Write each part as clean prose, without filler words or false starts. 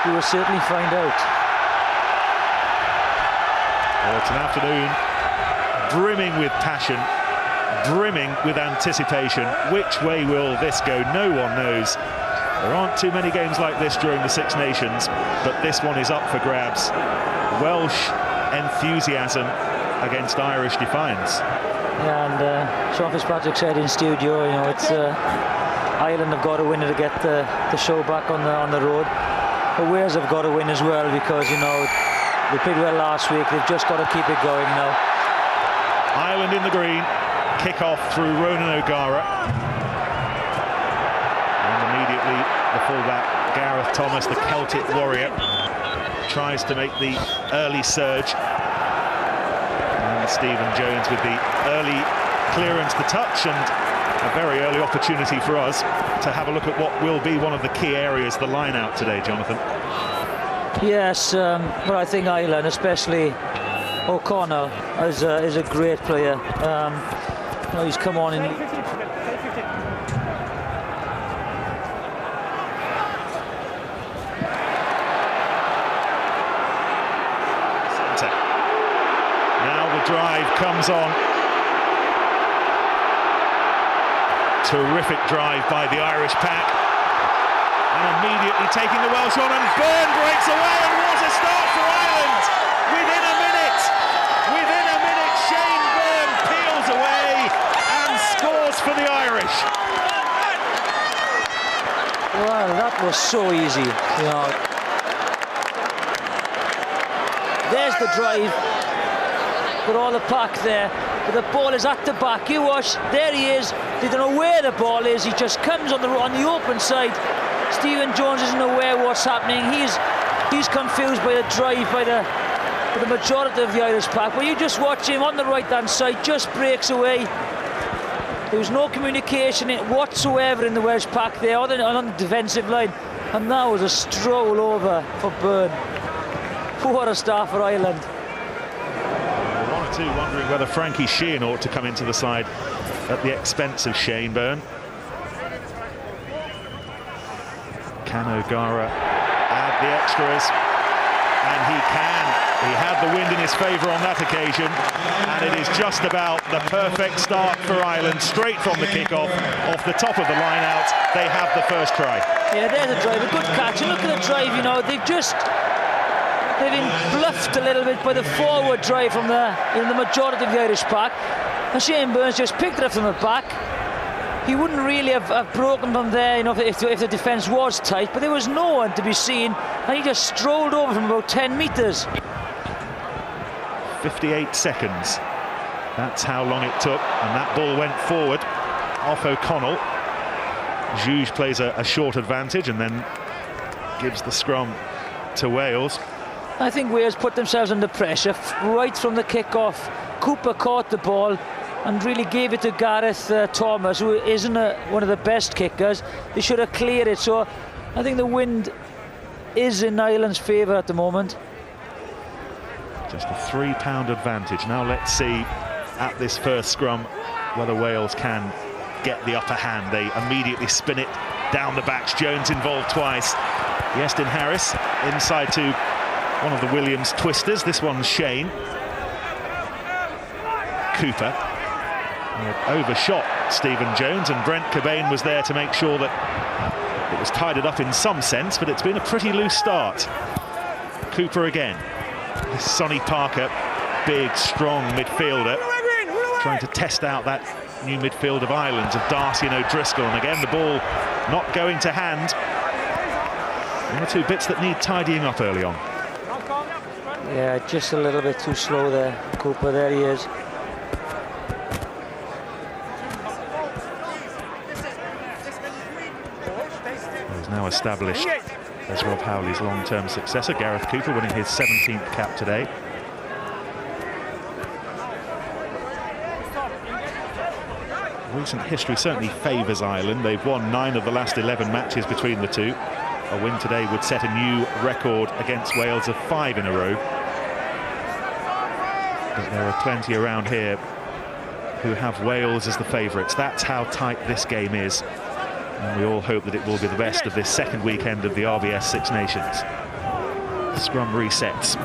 We will certainly find out. Well, it's an afternoon brimming with passion, brimming with anticipation. Which way will this go? No one knows. There aren't too many games like this during the Six Nations, but this one is up for grabs. Welsh enthusiasm against Irish defiance. Yeah, and Sean Fitzpatrick said in studio, you know, it's Ireland have got to win it to get the show back on the road. But Wales have got to win as well, because, you know, they played well last week. They've just got to keep it going now. Ireland in the green, kick off through Ronan O'Gara. And immediately the fullback, Gareth Thomas, the Celtic warrior, tries to make the early surge. And Stephen Jones with the early clearance to touch, and a very early opportunity for us to have a look at what will be one of the key areas, the line out today, Jonathan. Yes, but I think Ireland, especially O'Connell, is a great player. You know, he's come on in. Centre. Now the drive comes on. Terrific drive by the Irish pack. And immediately taking the Welsh on, and Byrne breaks away, and what a start for Ireland! Within a minute, Shane Byrne peels away and scores for the Irish. Well, that was so easy, you know. There's the drive, with all the pack there, but the ball is at the back. You watch, there he is. They don't know where the ball is. He just comes on the open side. Stephen Jones isn't aware what's happening. He's confused by the drive by the majority of the Irish pack. But you just watch him on the right-hand side, just breaks away. There was no communication whatsoever in the Welsh pack there, other than on the defensive line. And that was a stroll over for Byrne. What a start for Ireland. One or two wondering whether Frankie Sheehan ought to come into the side at the expense of Shane Byrne. Can O'Gara add the extras? And he can. He had the wind in his favour on that occasion, and it is just about the perfect start for Ireland. Straight from the kick-off, off the top of the line-out, they have the first try. Yeah, there's a drive, a good catch. And look at the drive, you know, they've been bluffed a little bit by the forward drive from the majority of the Irish pack. And Shane Byrne's just picked it up from the back. He wouldn't really have broken from there, you know, if the defence was tight, but there was no one to be seen, and he just strolled over from about 10 metres. 58 seconds. That's how long it took, and that ball went forward off O'Connell. Juge plays a short advantage and then gives the scrum to Wales. I think Wales put themselves under pressure right from the kick-off. Cooper caught the ball and really gave it to Gareth Thomas, who isn't one of the best kickers. They should have cleared it, so I think the wind is in Ireland's favour at the moment. Just a £3 advantage. Now let's see at this first scrum whether Wales can get the upper hand. They immediately spin it down the backs. Jones involved twice. Iestyn Harris inside to one of the Williams twisters. This one's Shane. Cooper overshot Stephen Jones, and Brent Cobain was there to make sure that it was tidied up in some sense, but it's been a pretty loose start. Cooper again. Sonny Parker, big, strong midfielder, trying to test out that new midfield of Ireland, of Darcy and O'Driscoll, and again the ball not going to hand. One or two bits that need tidying up early on. Yeah, just a little bit too slow there, Cooper. There he is. He's now established as Rob Howley's long-term successor. Gareth Cooper winning his 17th cap today. Recent history certainly favours Ireland. They've won 9 of the last 11 matches between the two. A win today would set a new record against Wales of 5 in a row. But there are plenty around here who have Wales as the favourites. That's how tight this game is. And we all hope that it will be the best of this second weekend of the RBS Six Nations. Scrum resets.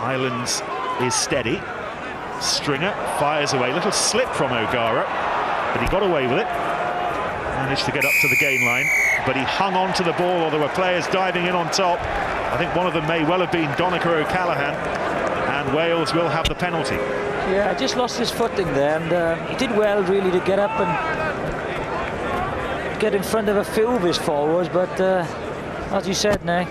Ireland's is steady. Stringer fires away. Little slip from O'Gara, but he got away with it. Managed to get up to the gain line, but he hung on to the ball, or there were players diving in on top. I think one of them may well have been Donnacha O'Callaghan, and Wales will have the penalty. Yeah, just lost his footing there, and he did well really to get up and get in front of a few of his forwards, but as you said now,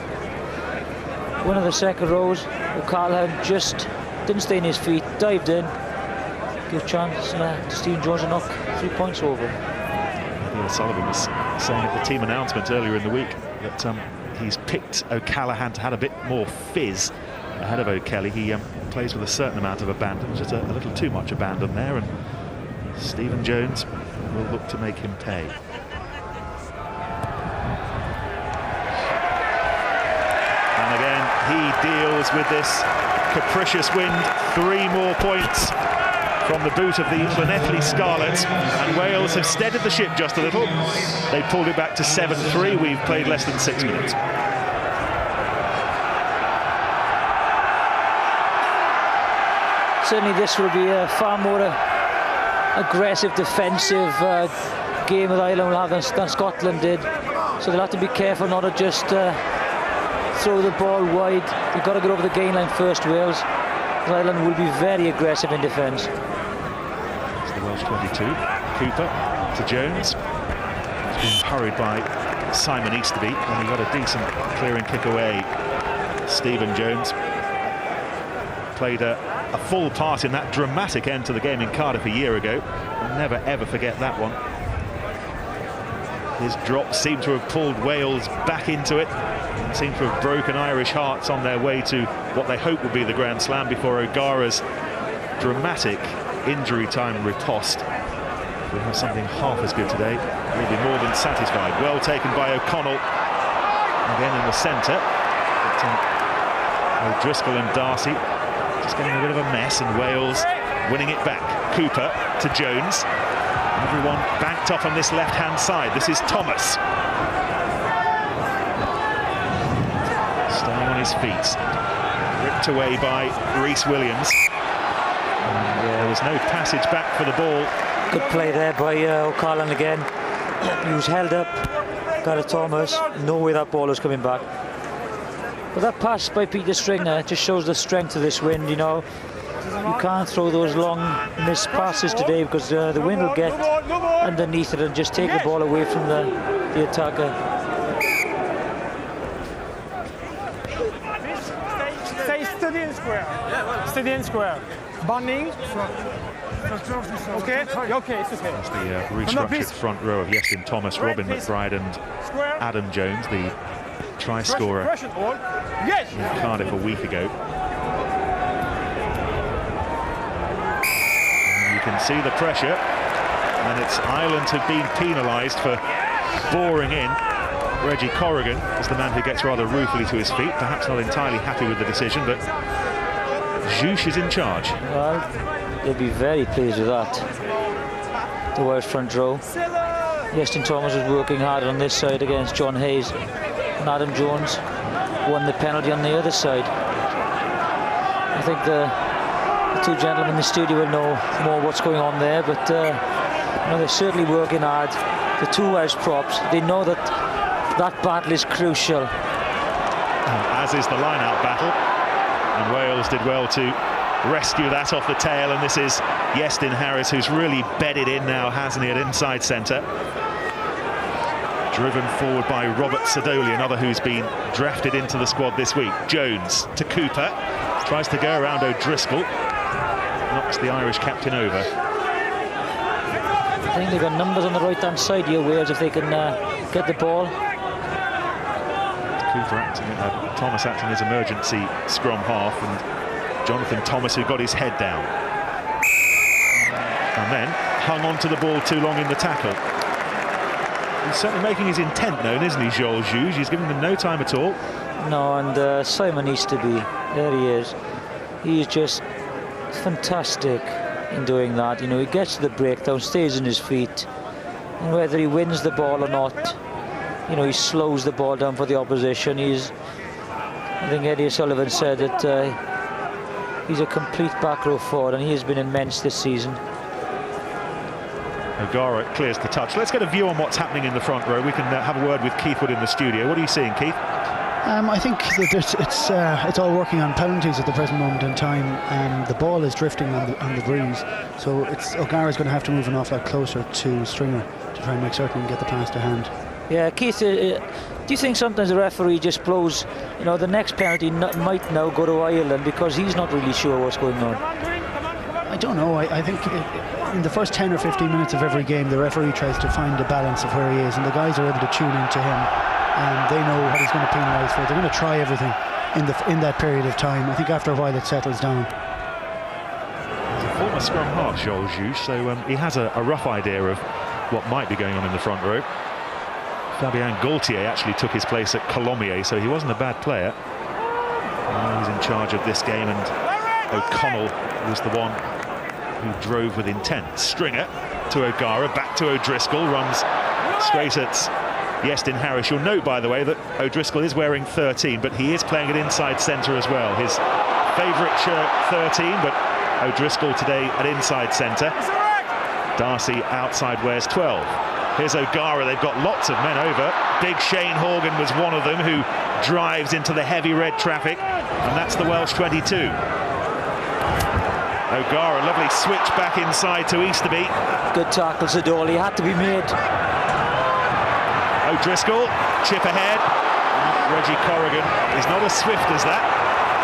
one of the second rows, O'Callaghan just didn't stay in his feet, dived in, give chance to Stephen Jones to knock 3 points over. Neil Sullivan was saying at the team announcement earlier in the week that he's picked O'Callaghan to have a bit more fizz ahead of O'Kelly. He plays with a certain amount of abandon, just a little too much abandon there, and Stephen Jones will look to make him pay. And again, he deals with this capricious wind. 3 more points from the boot of the Llanelli Scarlets, and Wales have steadied the ship just a little. They pulled it back to 7-3. We've played less than 6 minutes. Certainly this will be a far more aggressive defensive game that Ireland will have than Scotland did, so they'll have to be careful not to just throw the ball wide. They've got to get over the gain line first, Wales. Ireland will be very aggressive in defence. It's the Welsh 22. Cooper to Jones. He's been hurried by Simon Easterby, and he got a decent clearing kick away. Stephen Jones played a full part in that dramatic end to the game in Cardiff a year ago. I'll never ever forget that one. His drop seemed to have pulled Wales back into it, and seemed to have broken Irish hearts on their way to what they hope will be the Grand Slam before O'Gara's dramatic injury time riposte. If we have something half as good today, we'll be more than satisfied. Well taken by O'Connell, again in the centre. O'Driscoll and Darcy just getting a bit of a mess, and Wales winning it back. Cooper to Jones. Everyone banked up on this left-hand side. This is Thomas. Staying on his feet. Ripped away by Rhys Williams. And there was no passage back for the ball. Good play there by O'Callaghan again. He was held up. Gareth Thomas. No way that ball was coming back. But that pass by Peter Stringer just shows the strength of this wind, you know. You can't throw those long missed passes today because the wind will get underneath it and just take the ball away from the attacker. Stay steady and square. Steady and square. Bunning. Okay, okay, it's okay. That's the restructured front row of Iestyn Thomas, Robin McBride and Adam Jones, the try scorer in Cardiff a week ago. And you can see the pressure, and it's Ireland have been penalised for boring in. Reggie Corrigan is the man who gets rather ruefully to his feet, perhaps not entirely happy with the decision, but Jouche is in charge. Well, they'll be very pleased with that. The Welsh front row. Iestyn Thomas was working hard on this side against John Hayes, and Adam Jones won the penalty on the other side. I think the two gentlemen in the studio will know more what's going on there, but you know, they're certainly working hard. The two Welsh props, they know that that battle is crucial. As is the line-out battle, and Wales did well to rescue that off the tail, and this is Iestyn Harris, who's really bedded in now, hasn't he, at inside centre. Driven forward by Robert Sadoli, another who's been drafted into the squad this week. Jones to Cooper, tries to go around O'Driscoll, knocks the Irish captain over. I think they've got numbers on the right-hand side here, Wales, if they can get the ball. Cooper acting, Thomas acting as emergency scrum half, and Jonathan Thomas, who got his head down. And then hung on to the ball too long in the tackle. He's certainly making his intent known, isn't he, Joel Jouge? He's giving them no time at all. No, and Simon Easterby, there he is. He is just fantastic in doing that. You know, he gets to the breakdown, stays on his feet, and whether he wins the ball or not, you know, he slows the ball down for the opposition. He's I think Eddie O'Sullivan said that he's a complete back row forward, and he has been immense this season. O'Gara clears the touch. Let's get a view on what's happening in the front row. We can have a word with Keith Wood in the studio. What are you seeing, Keith? I think that it's all working on penalties at the present moment in time. The ball is drifting on the breeze, so O'Gara's going to have to move an awful lot closer to Stringer to try and make certain he can get the pass to hand. Yeah, Keith, do you think sometimes the referee just blows, the next penalty might now go to Ireland because he's not really sure what's going on? I don't know. I think in the first 10 or 15 minutes of every game, the referee tries to find a balance of where he is, and the guys are able to tune into him, and they know what he's going to penalise for. They're going to try everything in that period of time. I think after a while it settles down. He's a former scrum half, Joel Juge, so he has a rough idea of what might be going on in the front row. Fabien Gaultier actually took his place at Colomiers, so he wasn't a bad player. He's in charge of this game, and O'Connell was the one who drove with intent. Stringer to O'Gara, back to O'Driscoll, runs straight at Iestyn Harris. You'll note, by the way, that O'Driscoll is wearing 13, but he is playing at inside centre as well. His favourite shirt, 13, but O'Driscoll today at inside centre. Darcy outside wears 12. Here's O'Gara. They've got lots of men over. Big Shane Horgan was one of them who drives into the heavy red traffic, and that's the Welsh 22. O'Gara, lovely switch back inside to Easterby. Good tackle, Zadoli, had to be made. O'Driscoll, chip ahead. Reggie Corrigan is not as swift as that,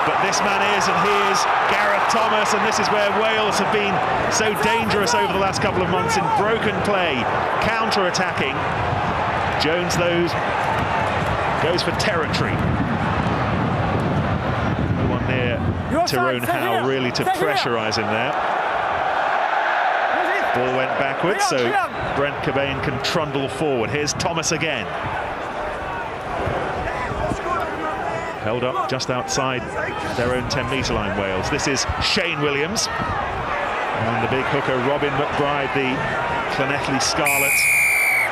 but this man is, and here's Gareth Thomas, and this is where Wales have been so dangerous over the last couple of months in broken play, counter-attacking. Jones, though, goes for territory. No one near Tyrone Howe really to pressurise him there. Ball went backwards, so Brent Cobain can trundle forward. Here's Thomas again. Held up just outside their own 10-metre line, Wales. This is Shane Williams. And the big hooker, Robin McBride, the Llanelli Scarlet,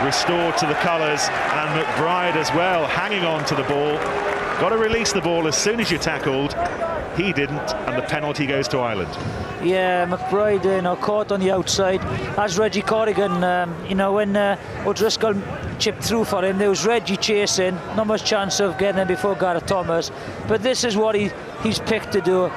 restored to the colours. And McBride as well, hanging on to the ball. Got to release the ball as soon as you're tackled. He didn't, and the penalty goes to Ireland. Yeah, McBride, caught on the outside. As Reggie Corrigan, when O'Driscoll chipped through for him, there was Reggie chasing. Not much chance of getting him before Gareth Thomas. But this is what he's picked to do.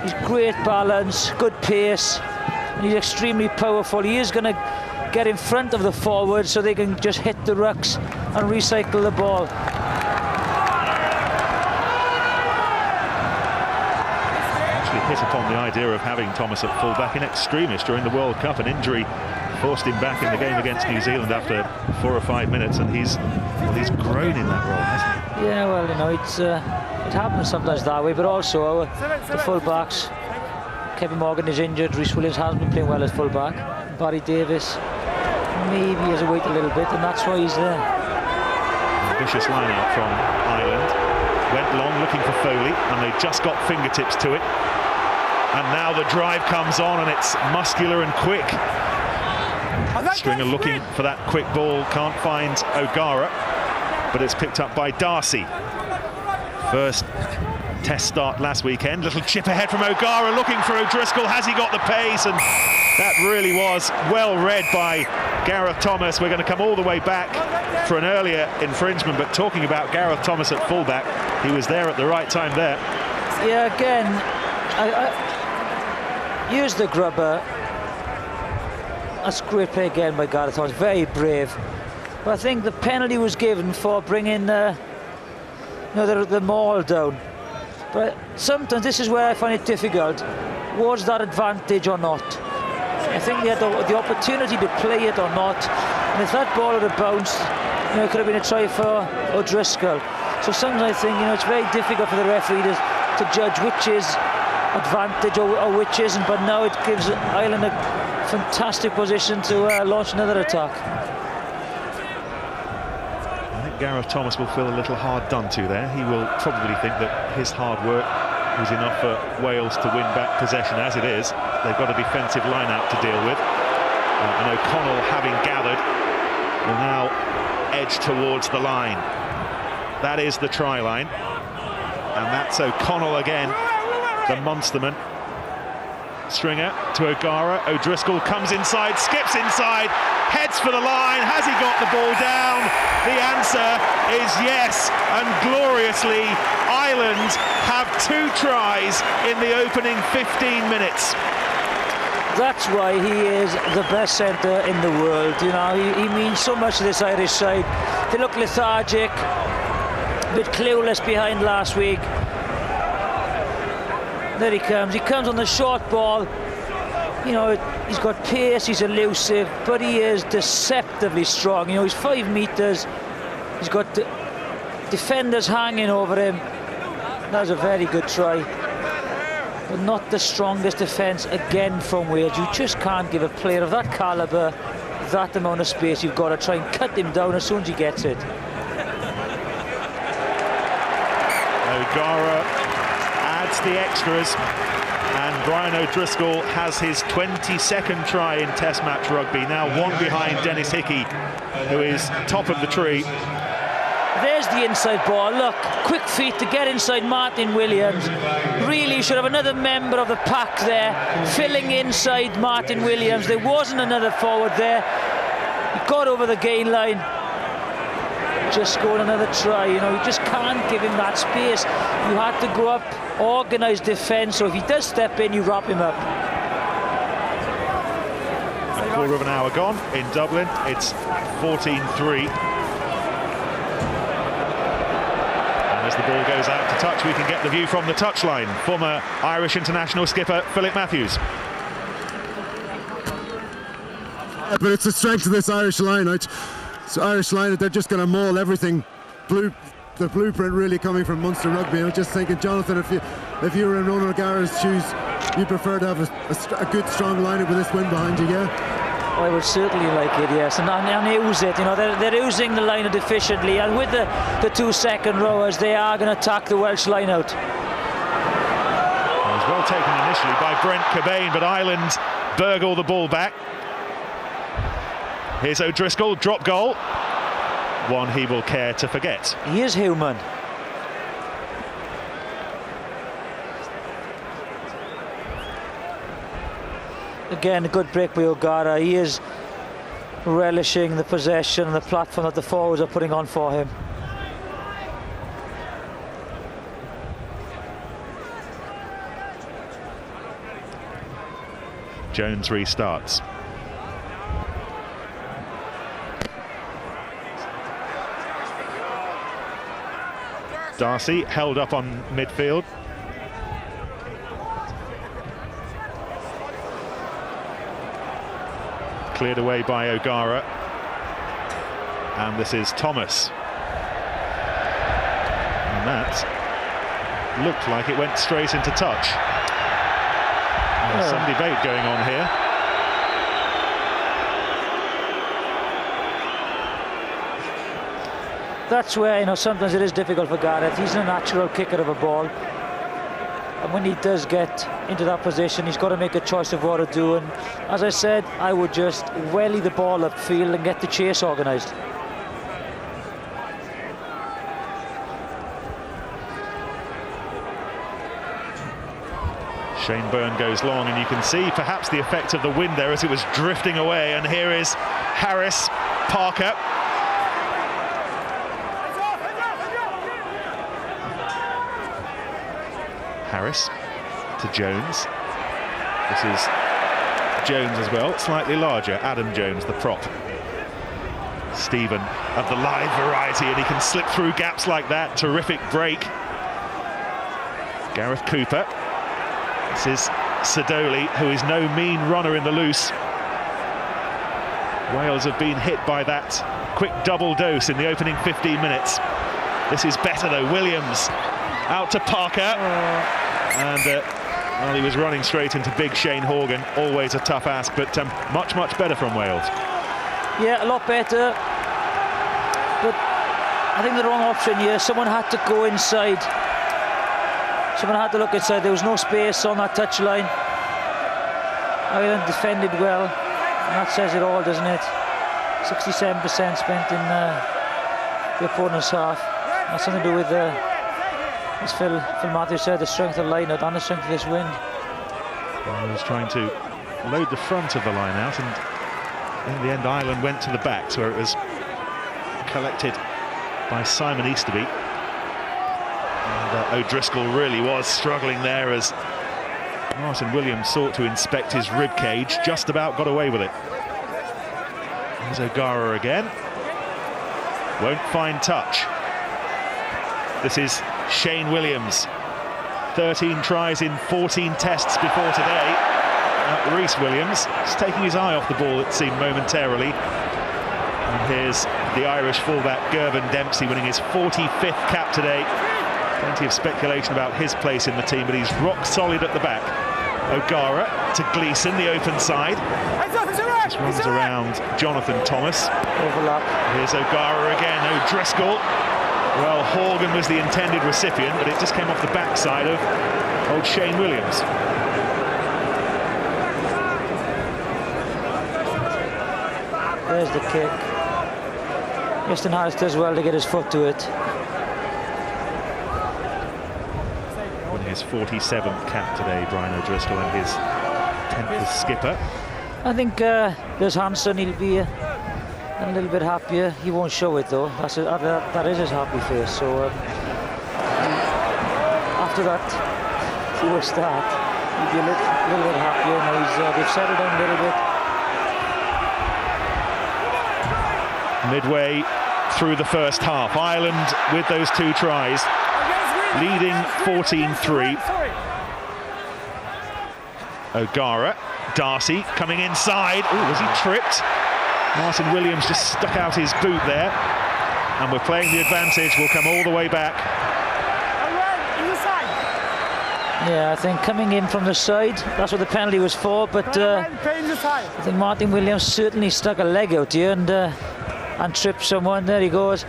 He's great balance, good pace, and he's extremely powerful. He is going to get in front of the forward so they can just hit the rucks and recycle the ball. Hit upon the idea of having Thomas at full-back in extremis during the World Cup. An injury forced him back in the game against New Zealand after 4 or 5 minutes, and he's grown in that role, hasn't he? Yeah, well, it happens sometimes that way, but also the full-backs. Kevin Morgan is injured, Rhys Williams hasn't been playing well as full-back. Barry Davis maybe has to wait a little bit, and that's why he's there. Ambitious line-out from Ireland. Went long looking for Foley, and they just got fingertips to it. And now the drive comes on, and it's muscular and quick. Stringer looking for that quick ball, can't find O'Gara, but it's picked up by Darcy. First test start last weekend. Little chip ahead from O'Gara, looking for O'Driscoll. Has he got the pace? And that really was well read by Gareth Thomas. We're going to come all the way back for an earlier infringement, but talking about Gareth Thomas at fullback, he was there at the right time there. Yeah, again, I use the grubber. That's great play again by Gareth Thomas, very brave. But I think the penalty was given for bringing the maul down. But sometimes this is where I find it difficult. Was that advantage or not? I think they had the opportunity to play it or not. And if that ball had bounced, it could have been a try for O'Driscoll. So sometimes I think, it's very difficult for the referee to judge which is advantage or which isn't. But now it gives Ireland a fantastic position to launch another attack. I think Gareth Thomas will feel a little hard done to there. He will probably think that his hard work was enough for Wales to win back possession. As it is, they've got a defensive line-out to deal with. And O'Connell, having gathered, will now edge towards the line. That is the try line. And that's O'Connell again, the monsterman. Stringer to O'Gara. O'Driscoll comes inside, skips inside, heads for the line. Has he got the ball down? The answer is yes, and gloriously Ireland have 2 tries in the opening 15 minutes. That's why he is the best centre in the world. You know, he means so much to this Irish side. They look lethargic, a bit clueless behind last week. There he comes. He comes on the short ball. You know, he's got pace, he's elusive, but he is deceptively strong. You know, he's 5 metres. He's got defenders hanging over him. That was a very good try. But not the strongest defence again from Wales. You just can't give a player of that calibre that amount of space. You've got to try and cut him down as soon as he gets it. O'Gara adds the extras, and Brian O'Driscoll has his 22nd try in Test match rugby, now 1 behind Dennis Hickey, who is top of the tree. There's the inside ball. Look, quick feet to get inside Martin Williams. Really should have another member of the pack there, filling inside Martin Williams. There wasn't another forward there. He got over the gain line. Just scored another try. You know, you just can't give him that space. You had to go up, organise defence, so if he does step in, you wrap him up. A quarter of an hour gone in Dublin. It's 14-3. As the ball goes out to touch, we can get the view from the touchline. Former Irish international skipper Philip Matthews. But it's the strength of this Irish line. Irish line, they're just going to maul everything. The blueprint really coming from Munster Rugby. I'm just thinking, Jonathan, if you were in Ronan O'Gara's shoes, you'd prefer to have a good, strong lineup with this win behind you, yeah? I would certainly like it, yes, and use it. You know, they're using the line efficiently, and with the 2 second rowers, they are going to attack the Welsh line out. It was well taken initially by Brent Cobain, but Ireland burgle the ball back. Here's O'Driscoll, drop goal. One he will care to forget. He is human. Again, a good break by O'Gara. He is relishing the possession and the platform that the forwards are putting on for him. Jones restarts. Darcy held up on midfield. Cleared away by O'Gara. And this is Thomas. And that looked like it went straight into touch. There's some debate going on here. That's where, you know, sometimes it is difficult for Gareth. He's a natural kicker of a ball. And when he does get into that position, he's got to make a choice of what to do. And as I said, I would just welly the ball upfield and get the chase organised. Shane Byrne goes long, and you can see perhaps the effect of the wind there as it was drifting away. And here is Harris, Parker. Harris to Jones. This is Jones as well, slightly larger. Adam Jones, the prop. Stephen of the live variety, and he can slip through gaps like that. Terrific break. Gareth Cooper. This is Sadoli, who is no mean runner in the loose. Wales have been hit by that quick double dose in the opening 15 minutes. This is better though. Williams out to Parker. And well, he was running straight into big Shane Horgan. Always a tough ask, but much, much better from Wales. Yeah, a lot better. But I think the wrong option here. Someone had to go inside. Someone had to look inside. There was no space on that touchline. Ireland defended well. And that says it all, doesn't it? 67% spent in the opponent's half. That's something to do with as Phil Matthews said, the strength of the line-out and the strength of this wind. He was trying to load the front of the line out, and in the end Ireland went to the backs, where it was collected by Simon Easterby. And O'Driscoll really was struggling there as Martin Williams sought to inspect his rib cage, just about got away with it. There's O'Gara again. Won't find touch. This is Shane Williams. 13 tries in 14 tests before today. Rhys Williams is taking his eye off the ball, it seemed, momentarily. And here's the Irish fullback Gervin Dempsey winning his 45th cap today. Plenty of speculation about his place in the team, but he's rock solid at the back. O'Gara to Gleeson, the open side. Just runs around Jonathan Thomas. Overlap. Here's O'Gara again. O'Driscoll. Well, Horgan was the intended recipient, but it just came off the backside of old Shane Williams. There's the kick. Weston Harris does well to get his foot to it. On his 47th cap today, Brian O'Driscoll, and his 10th as skipper. I think there's Hanson, he'll be a little bit happier. He won't show it though. That is his happy face. So after that poor start, he'll be a little bit happier. Now they've settled down a little bit. Midway through the first half, Ireland with those 2 tries, leading 14-3. O'Gara, Darcy coming inside. Oh, was he tripped? Martin Williams just stuck out his boot there, and we're playing the advantage. We'll come all the way back. Yeah, I think coming in from the side, that's what the penalty was for, but I think Martin Williams certainly stuck a leg out here and tripped someone. There he goes.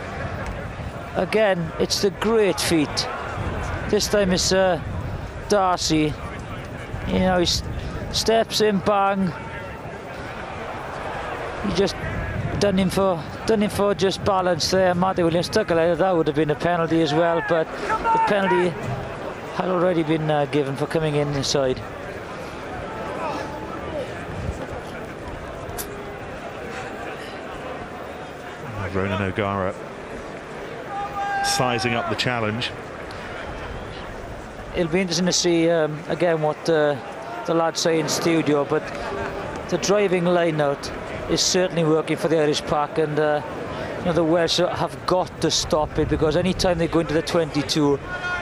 Again, it's the great feat. This time it's Darcy. You know, he steps in, bang. He just done him for just balance there. Martin Williams stuck a leg. That would have been a penalty as well, but the penalty had already been given for coming in inside. Ronan O'Gara sizing up the challenge. It'll be interesting to see again what the lads say in studio, but the driving line out is certainly working for the Irish pack, and you know, the Welsh have got to stop it, because any time they go into the 22,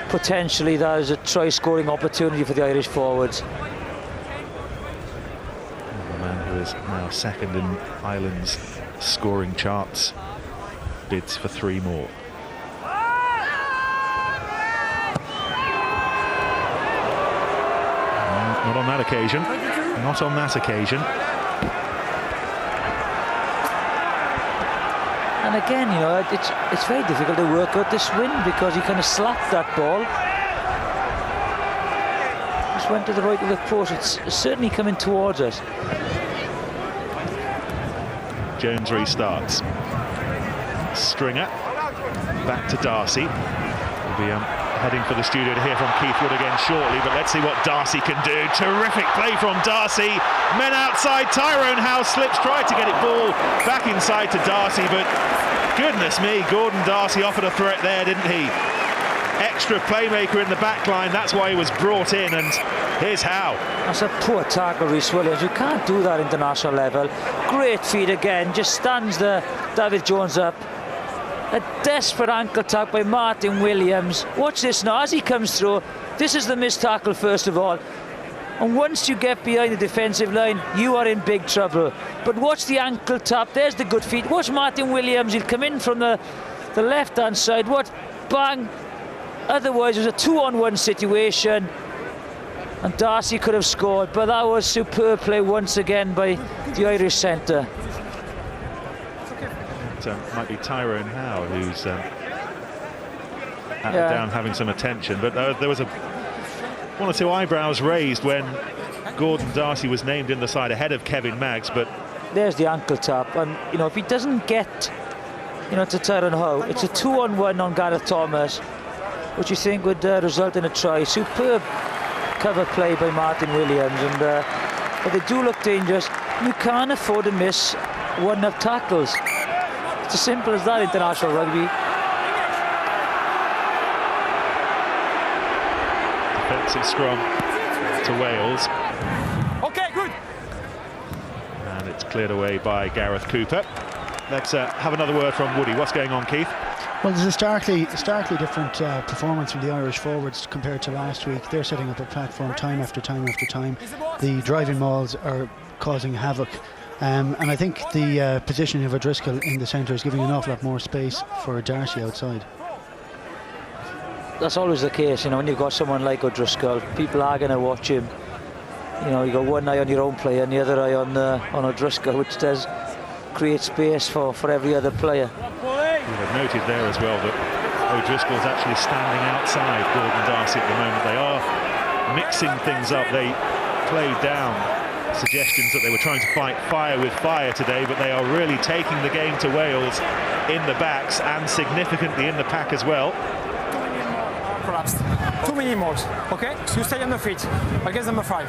potentially that is a try-scoring opportunity for the Irish forwards. The man who is now second in Ireland's scoring charts bids for 3 more. Not on that occasion. Not on that occasion. And again, you know, it's very difficult to work out this win, because he kind of slapped that ball. Just went to the right of the post. It's certainly coming towards us. Jones restarts. Stringer back to Darcy. We'll be heading for the studio to hear from Keith Wood again shortly, but let's see what Darcy can do. Terrific play from Darcy. Men outside. Tyrone Howe slips, tried to get it ball back inside to Darcy, but goodness me, Gordon Darcy offered a threat there, didn't he? Extra playmaker in the back line, that's why he was brought in, and here's Howe. That's a poor tackle, Rhys Williams. You can't do that international level. Great feed again, just stands the David Jones up. A desperate ankle tap by Martin Williams. Watch this now, as he comes through. This is the missed tackle first of all. And once you get behind the defensive line, you are in big trouble. But watch the ankle tap, there's the good feet. Watch Martin Williams, he'll come in from the left-hand side. What, bang. Otherwise, it was a 2-on-1 situation. And Darcy could have scored, but that was superb play once again by the Irish centre. Might be Tyrone Howe who's down having some attention, but there was one or two eyebrows raised when Gordon Darcy was named in the side ahead of Kevin Maggs. But there's the ankle tap, and you know, if he doesn't get, you know, to Tyrone Howe, it's a 2-on-1 on Gareth Thomas. which you think would result in a try. Superb cover play by Martin Williams, and but they do look dangerous. You can't afford to miss 1-0 tackles. It's as simple as that, international rugby. Defensive scrum to Wales. Okay, good. And it's cleared away by Gareth Cooper. Let's have another word from Woody. What's going on, Keith? Well, there's a starkly different performance from the Irish forwards compared to last week. They're setting up a platform time after time after time. The driving mauls are causing havoc. And I think the positioning of O'Driscoll in the centre is giving an awful lot more space for Darcy outside. That's always the case, you know, when you've got someone like O'Driscoll, people are going to watch him. You know, you got one eye on your own player and the other eye on O'Driscoll, which does create space for every other player. You've noted there as well that O'Driscoll's actually standing outside Gordon Darcy at the moment. They are mixing things up. They played down suggestions that they were trying to fight fire with fire today, but they are really taking the game to Wales in the backs and significantly in the pack as well. Collapsed. 2 minutes more, okay? You stay on the feet against number 5,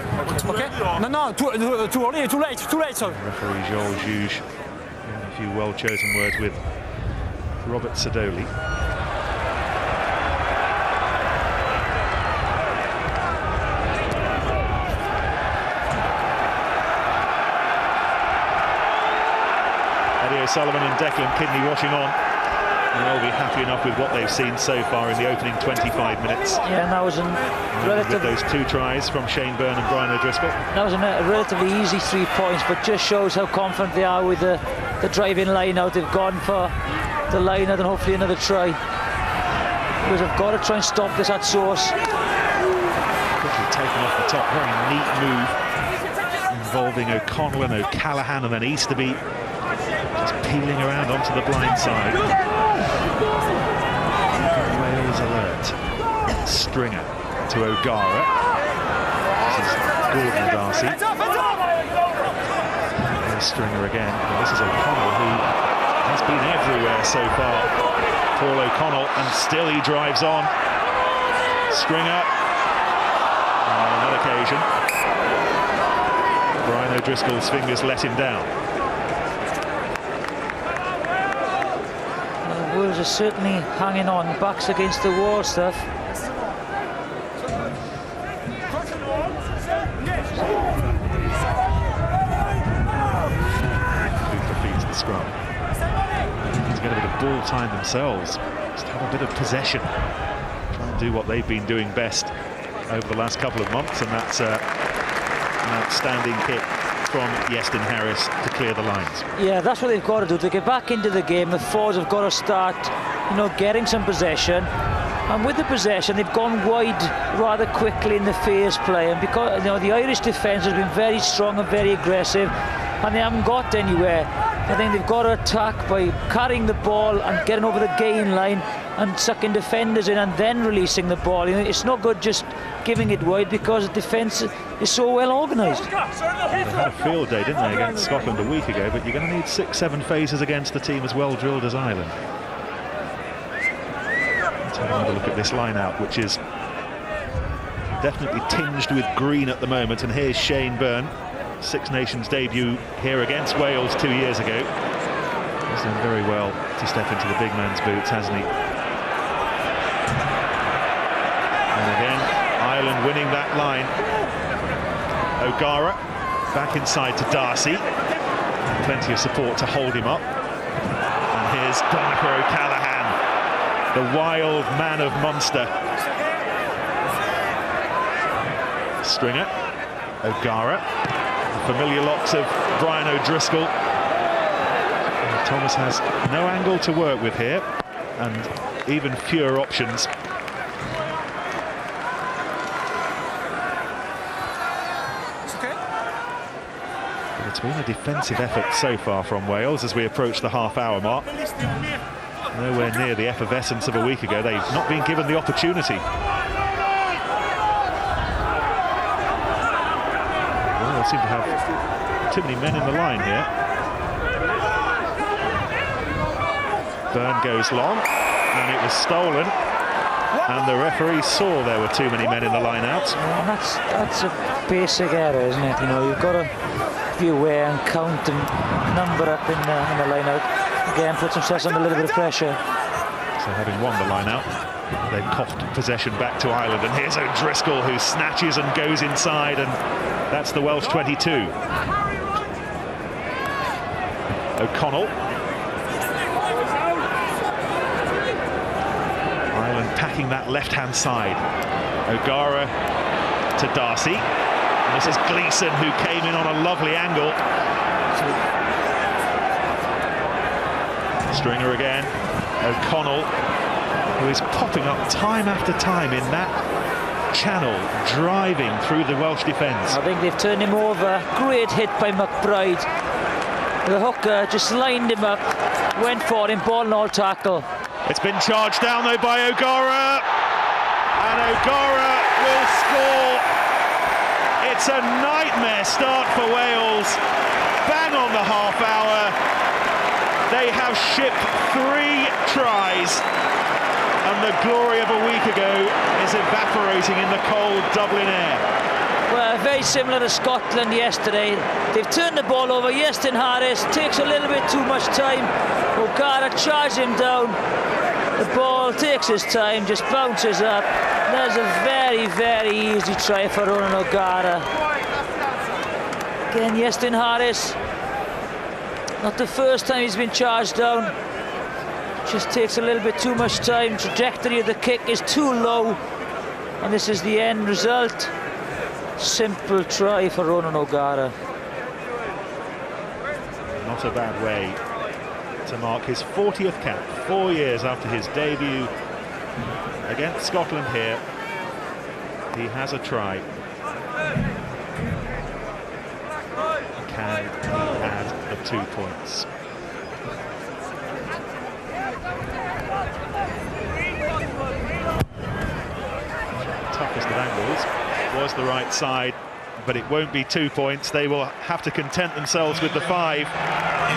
okay? No, too early, too late, sorry. Referee Joel Juge, a few well-chosen words with Robert Sadoli. Eddie O'Sullivan and Declan Kidney watching on. And they'll be happy enough with what they've seen so far in the opening 25 minutes. Yeah, and that was with those 2 tries from Shane Byrne and Brian O'Driscoll. That was a relatively easy 3 points, but just shows how confident they are with the driving line out. They've gone for the line out and hopefully another try. Because they've got to try and stop this at source. Quickly taken off the top, very neat move involving O'Connell and O'Callaghan, and then Easterby just peeling around onto the blind side. Wales alert. Stringer to O'Gara. This is Gordon Darcy. There's Stringer again. And this is O'Connell, who has been everywhere so far. Paul O'Connell, and still he drives on. Stringer. On another occasion, Brian O'Driscoll's fingers let him down. Wolves are certainly hanging on, backs against the wall stuff. Cooper feeds the scrum. To get a bit of ball time themselves, just have a bit of possession, try and do what they've been doing best over the last couple of months, and that's an outstanding kick from Yeston Harris to clear the lines. Yeah, that's what they've got to do to get back into the game. The forwards have got to start, you know, getting some possession, and with the possession they've gone wide rather quickly in the phase play, and because, you know, the Irish defence has been very strong and very aggressive and they haven't got anywhere. I think they've got to attack by carrying the ball and getting over the gain line and sucking defenders in and then releasing the ball. You know, it's not good just giving it wide because the defence is so well organised. They had a field day, didn't they, against Scotland a week ago, but you're going to need 6-7 phases against a team as well drilled as Ireland. Let's have another look at this line out, which is definitely tinged with green at the moment, and here's Shane Byrne. Six Nations debut here against Wales 2 years ago. He's done very well to step into the big man's boots, hasn't he? And again, Ireland winning that line. O'Gara back inside to Darcy. Plenty of support to hold him up. And here's Donica O'Callaghan, the wild man of Munster. Stringer, O'Gara. The familiar locks of Brian O'Driscoll. And Thomas has no angle to work with here, and even fewer options. But it's been a defensive effort so far from Wales as we approach the half-hour mark. Nowhere near the effervescence of a week ago. They've not been given the opportunity. They seem to have too many men in the line here. Byrne goes long, and it was stolen. And the referee saw there were too many men in the line-out. And that's a basic error, isn't it? You know, you've got to be aware and count and number up in the line-out. Again, puts themselves under a little bit of pressure. So having won the line-out, they've coughed possession back to Ireland. And here's O'Driscoll, who snatches and goes inside, and that's the Welsh 22. O'Connell. Ireland packing that left-hand side. O'Gara to Darcy. And this is Gleeson, who came in on a lovely angle. Stringer again. O'Connell, who is popping up time after time in that channel, driving through the Welsh defence. I think they've turned him over. Great hit by McBride. The hooker just lined him up, went for him, ball and all tackle. It's been charged down though by O'Gara, and O'Gara will score. It's a nightmare start for Wales. Bang on the half hour. They have shipped 3 tries, and the glory of a week ago is evaporating in the cold Dublin air. Well, very similar to Scotland yesterday. They've turned the ball over. Iestyn Harris takes a little bit too much time. O'Gara charges him down. The ball takes his time, just bounces up. There's a very, very easy try for Ronan O'Gara. Again, Iestyn Harris. Not the first time he's been charged down. Just takes a little bit too much time. Trajectory of the kick is too low. And this is the end result. Simple try for Ronan O'Gara. Not a bad way to mark his 40th cap, 4 years after his debut against Scotland here. He has a try. Can he add the 2 points? Toughest of angles was the right side, but it won't be 2 points. They will have to content themselves with the 5.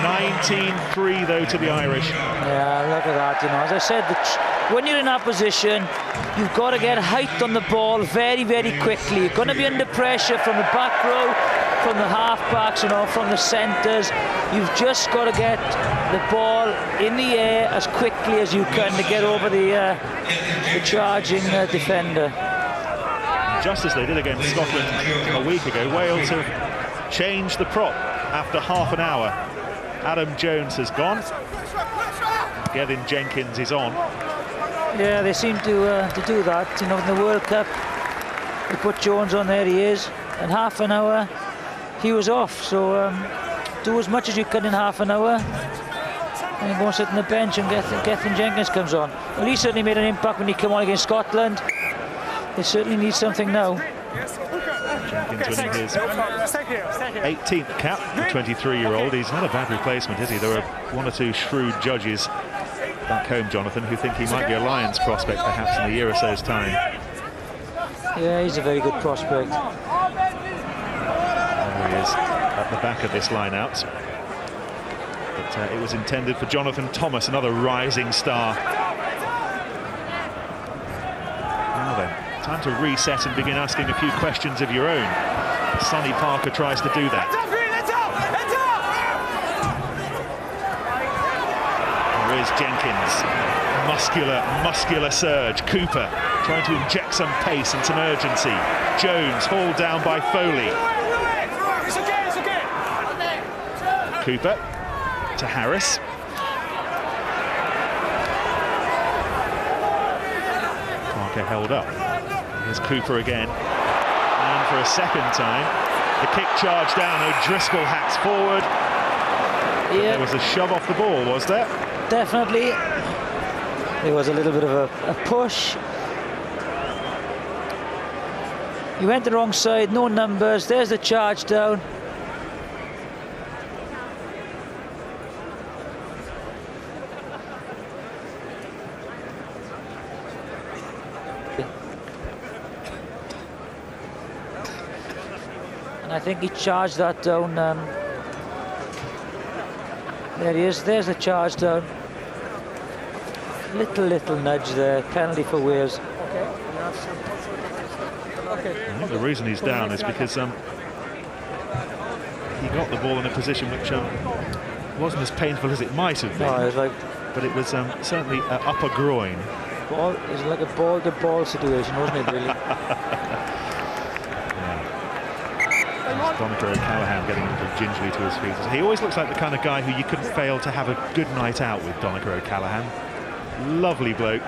19-3 though to the Irish. Yeah, look at that. You know, as I said, when you're in that position, you've got to get height on the ball very, very quickly. You're going to be under pressure from the back row, from the half-backs, you know, from the centres. You've just got to get the ball in the air as quickly as you can to get over the charging defender. Just as they did against Scotland a week ago, Wales have changed the prop after half an hour. Adam Jones has gone. Gavin Jenkins is on. Yeah, they seem to do that. You know, in the World Cup, they put Jones on, there he is. In half an hour, he was off. So do as much as you can in half an hour. And go and sit on the bench and Gavin Jenkins comes on. Well, he certainly made an impact when he came on against Scotland. They certainly need something now. Jenkins winning his 18th cap, the 23-year-old. He's not a bad replacement, is he? There are 1 or 2 shrewd judges back home, Jonathan, who think he might be a Lions prospect perhaps in a year or so's time. Yeah, he's a very good prospect. There he is at the back of this line-out. But it was intended for Jonathan Thomas, another rising star. Now then, time to reset and begin asking a few questions of your own. Sonny Parker tries to do that. There is Jenkins. Muscular surge. Cooper trying to inject some pace and some urgency. Jones hauled down by Foley. Cooper to Harris. Parker held up. Here's Cooper again. And for a second time, the kick charged down. O'Driscoll hacks forward. Yeah. There was a shove off the ball, was there? Definitely. There was a little bit of a push. He went the wrong side, no numbers. There's the charge down. I think he charged that down. There he is. There's the charge down. Little nudge there. Penalty for Wales. I think the reason he's down is because he got the ball in a position which wasn't as painful as it might have been. No, it was but it was certainly upper groin. It's like a ball-to-ball situation, wasn't it, really? Donnacha O'Callaghan getting a little gingerly to his feet. He always looks like the kind of guy who you couldn't fail to have a good night out with, Donnacha O'Callaghan. Lovely bloke,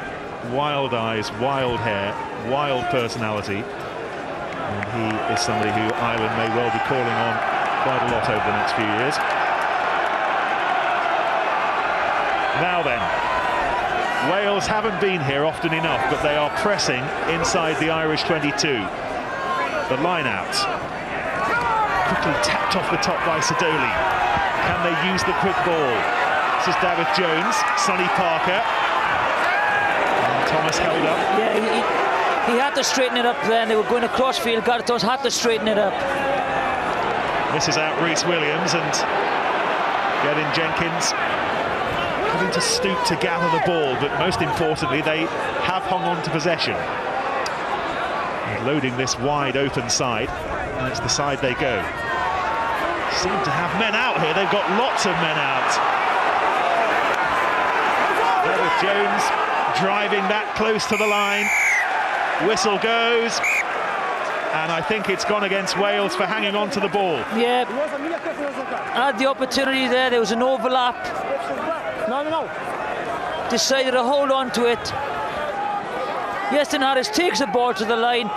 wild eyes, wild hair, wild personality. And he is somebody who Ireland may well be calling on quite a lot over the next few years. Now then, Wales haven't been here often enough, but they are pressing inside the Irish 22. The line out. Quickly tapped off the top by Sidoli. Can they use the quick ball? This is David Jones, Sonny Parker. And Thomas held up. Yeah, he had to straighten it up then. They were going across field. Gareth Thomas had to straighten it up. Misses out Rhys Williams and Gavin Jenkins having to stoop to gather the ball, but most importantly they have hung on to possession. And loading this wide open side, and it's the side they go. Seem to have men out here. They've got lots of men out. Gareth Jones driving that close to the line. Whistle goes, and I think it's gone against Wales for hanging on to the ball. Yeah, had the opportunity there. There was an overlap. No. Decided to hold on to it. Yeston Harris takes the ball to the line.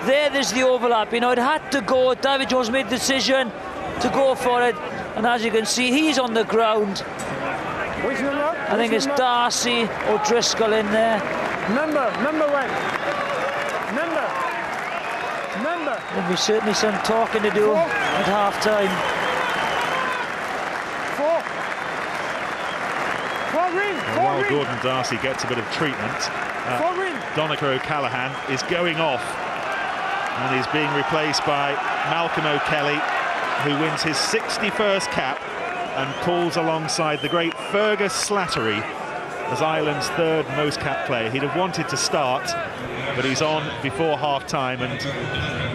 There's the overlap. You know, it had to go. David Jones made the decision to go for it, and as you can see, he's on the ground. I think it's Darcy O'Driscoll in there. Number one. Number. There'll be certainly some talking to do at half-time. While Gordon Darcy gets a bit of treatment, Donnacha O'Callaghan is going off, and he's being replaced by Malcolm O'Kelly, who wins his 61st cap and pulls alongside the great Fergus Slattery as Ireland's third most cap player. He'd have wanted to start, but he's on before half-time, and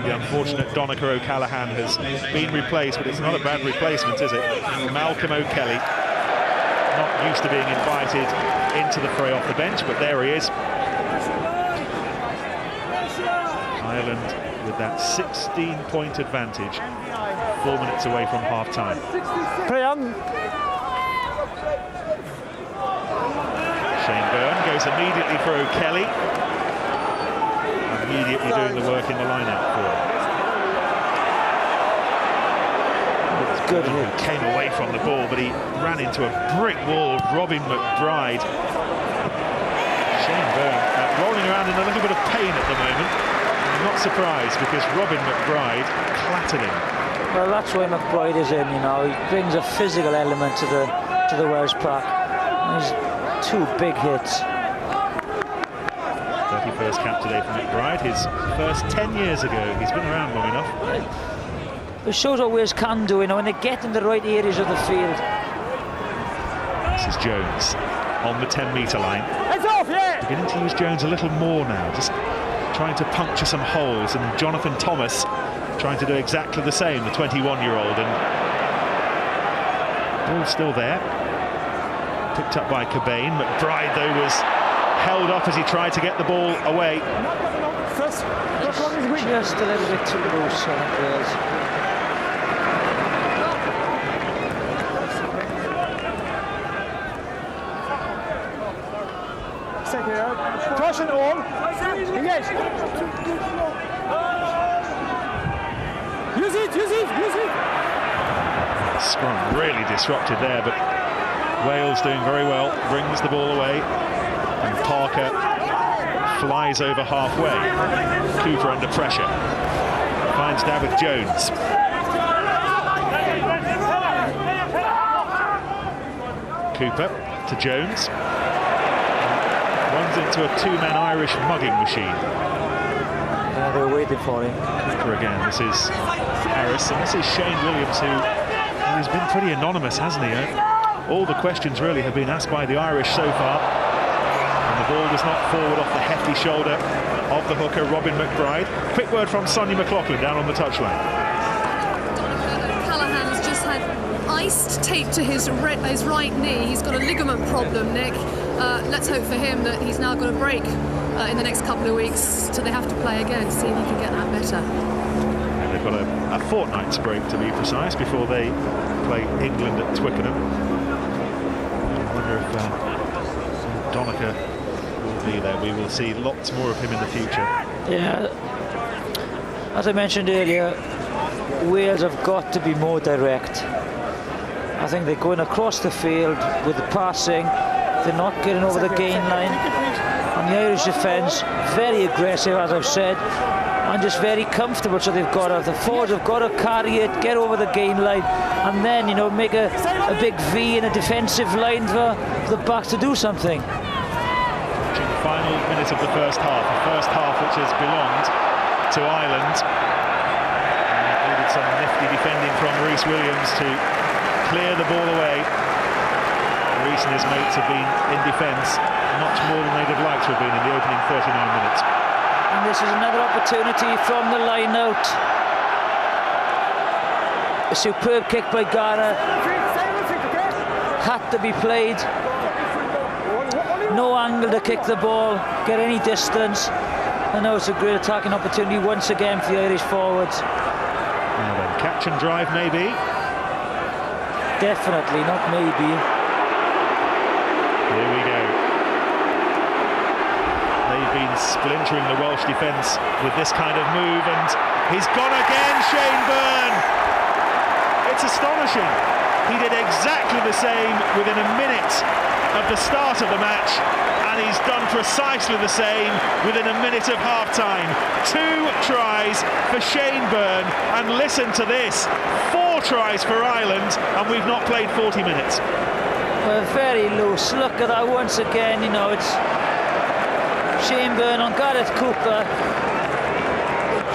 the unfortunate Donnacha O'Callaghan has been replaced, but it's not a bad replacement, is it? Malcolm O'Kelly, not used to being invited into the fray off the bench, but there he is. Ireland with that 16-point advantage, 4 minutes away from half-time. Shane Byrne goes immediately for O'Kelly, immediately doing the work in the line-out for him. Good. He came away from the ball, but he ran into a brick wall. Robin McBride. Shane Byrne rolling around in a little bit of pain at the moment. I'm not surprised, because Robin McBride clattered him. Well, that's why McBride is in. You know, he brings a physical element to the Welsh pack. He's two big hits. 31st cap today for McBride. His first 10 years ago. He's been around long enough. It shows what Wales can do, you know, when they get in the right areas of the field. This is Jones on the 10-metre line. It's off, yeah! Beginning to use Jones a little more now, just trying to puncture some holes, and Jonathan Thomas trying to do exactly the same, the 21-year-old, and ball's still there. Picked up by Cobain. McBride, though, was held up as he tried to get the ball away. First one is green. Just a little bit too loose on Wales. Caution all. Engage. Use it. Scrum really disrupted there, but Wales doing very well. Brings the ball away, and Parker flies over halfway. Cooper under pressure. Finds David Jones. Cooper to Jones. Runs into a two-man Irish mugging machine. They were waiting for him. Cooper again. This is Harris, and this is Shane Williams, who's been pretty anonymous, hasn't he? All the questions really have been asked by the Irish so far, and the ball was not forward off the hefty shoulder of the hooker, Robin McBride. Quick word from Sonia McLaughlin down on the touchline. Callahan has just had ice taped to his right knee. He's got a ligament problem, Nick. Let's hope for him that he's now got a break in the next couple of weeks, so they have to play again to see if he can get that better. And they've got a fortnight's break, to be precise, before they play England at Twickenham. I wonder if Donica will be there. We will see lots more of him in the future. Yeah, as I mentioned earlier, Wales have got to be more direct. I think they're going across the field with the passing. They're not getting over the gain line. And the Irish defence, very aggressive, as I've said, and just very comfortable. So the forwards have got to carry it, get over the gain line, and then, you know, make a big V in a defensive line for the backs to do something. Watching the final minute of the first half which has belonged to Ireland. And needed some nifty defending from Rhys Williams to clear the ball away. Rhys and his mates have been in defence much more than they'd have liked to have been in the opening 39 minutes. And this is another opportunity from the line out. A superb kick by Gareth. Had to be played. No angle to kick the ball, get any distance. And now it's a great attacking opportunity once again for the Irish forwards. Now then, catch and drive maybe. Definitely, not maybe. Here we go. They've been splintering the Welsh defence with this kind of move, and he's gone again, Shane Byrne! It's astonishing. He did exactly the same within a minute of the start of the match, and he's done precisely the same within a minute of half-time. 2 tries for Shane Byrne, and listen to this, 4 tries for Ireland, and we've not played 40 minutes. Well, very loose. Look at that once again. You know, it's Shane Byrne on Gareth Cooper.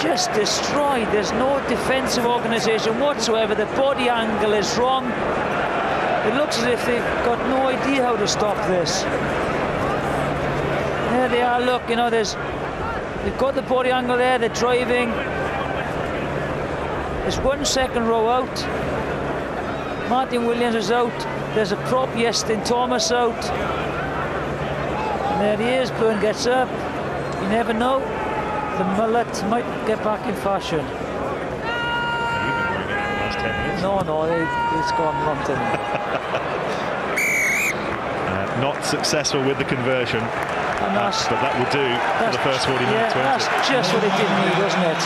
Just destroyed. There's no defensive organisation whatsoever. The body angle is wrong. It looks as if they've got no idea how to stop this. There they are. Look, you know, they've got the body angle there. They're driving. There's 1 second row out. Martin Williams is out. There's a prop, Gareth Thomas out. And there he is, Byrne gets up. You never know. The mullet might get back in fashion. You've been wearing it for the last 10 years. No, it's gone long time. Not successful with the conversion. And but that will do for the first 40 minutes. Yeah, that's just what it didn't need, wasn't it?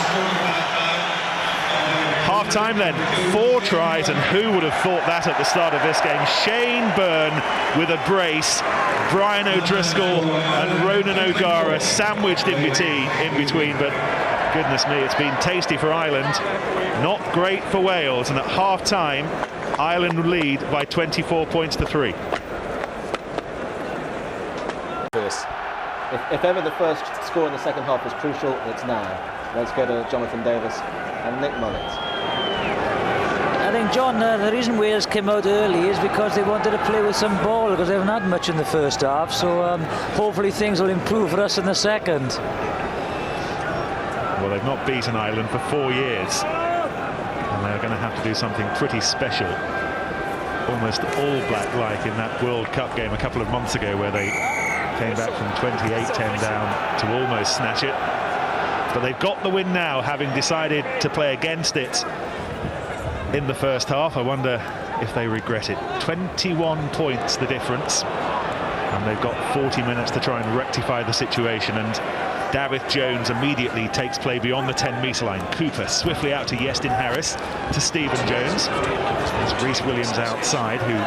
Half-time then, 4 tries, and who would have thought that at the start of this game? Shane Byrne with a brace, Brian O'Driscoll and Ronan O'Gara sandwiched in between, but goodness me, it's been tasty for Ireland, not great for Wales, and at half-time, Ireland lead by 24 points to 3. If ever the first score in the second half was crucial, it's now. Let's go to Jonathan Davis and Nick Mullins. I think, John, the reason Wales came out early is because they wanted to play with some ball, because they haven't had much in the first half, so hopefully things will improve for us in the second. Well, they've not beaten Ireland for 4 years, and they're going to have to do something pretty special, almost all-black-like in that World Cup game a couple of months ago, where they came back from 28-10 down to almost snatch it. But they've got the win now, having decided to play against it in the first half. I wonder if they regret it. 21 points the difference, and they've got 40 minutes to try and rectify the situation. And Gareth Jones immediately takes play beyond the 10-metre line. Cooper swiftly out to Iestyn Harris, to Stephen Jones. There's Rhys Williams outside, who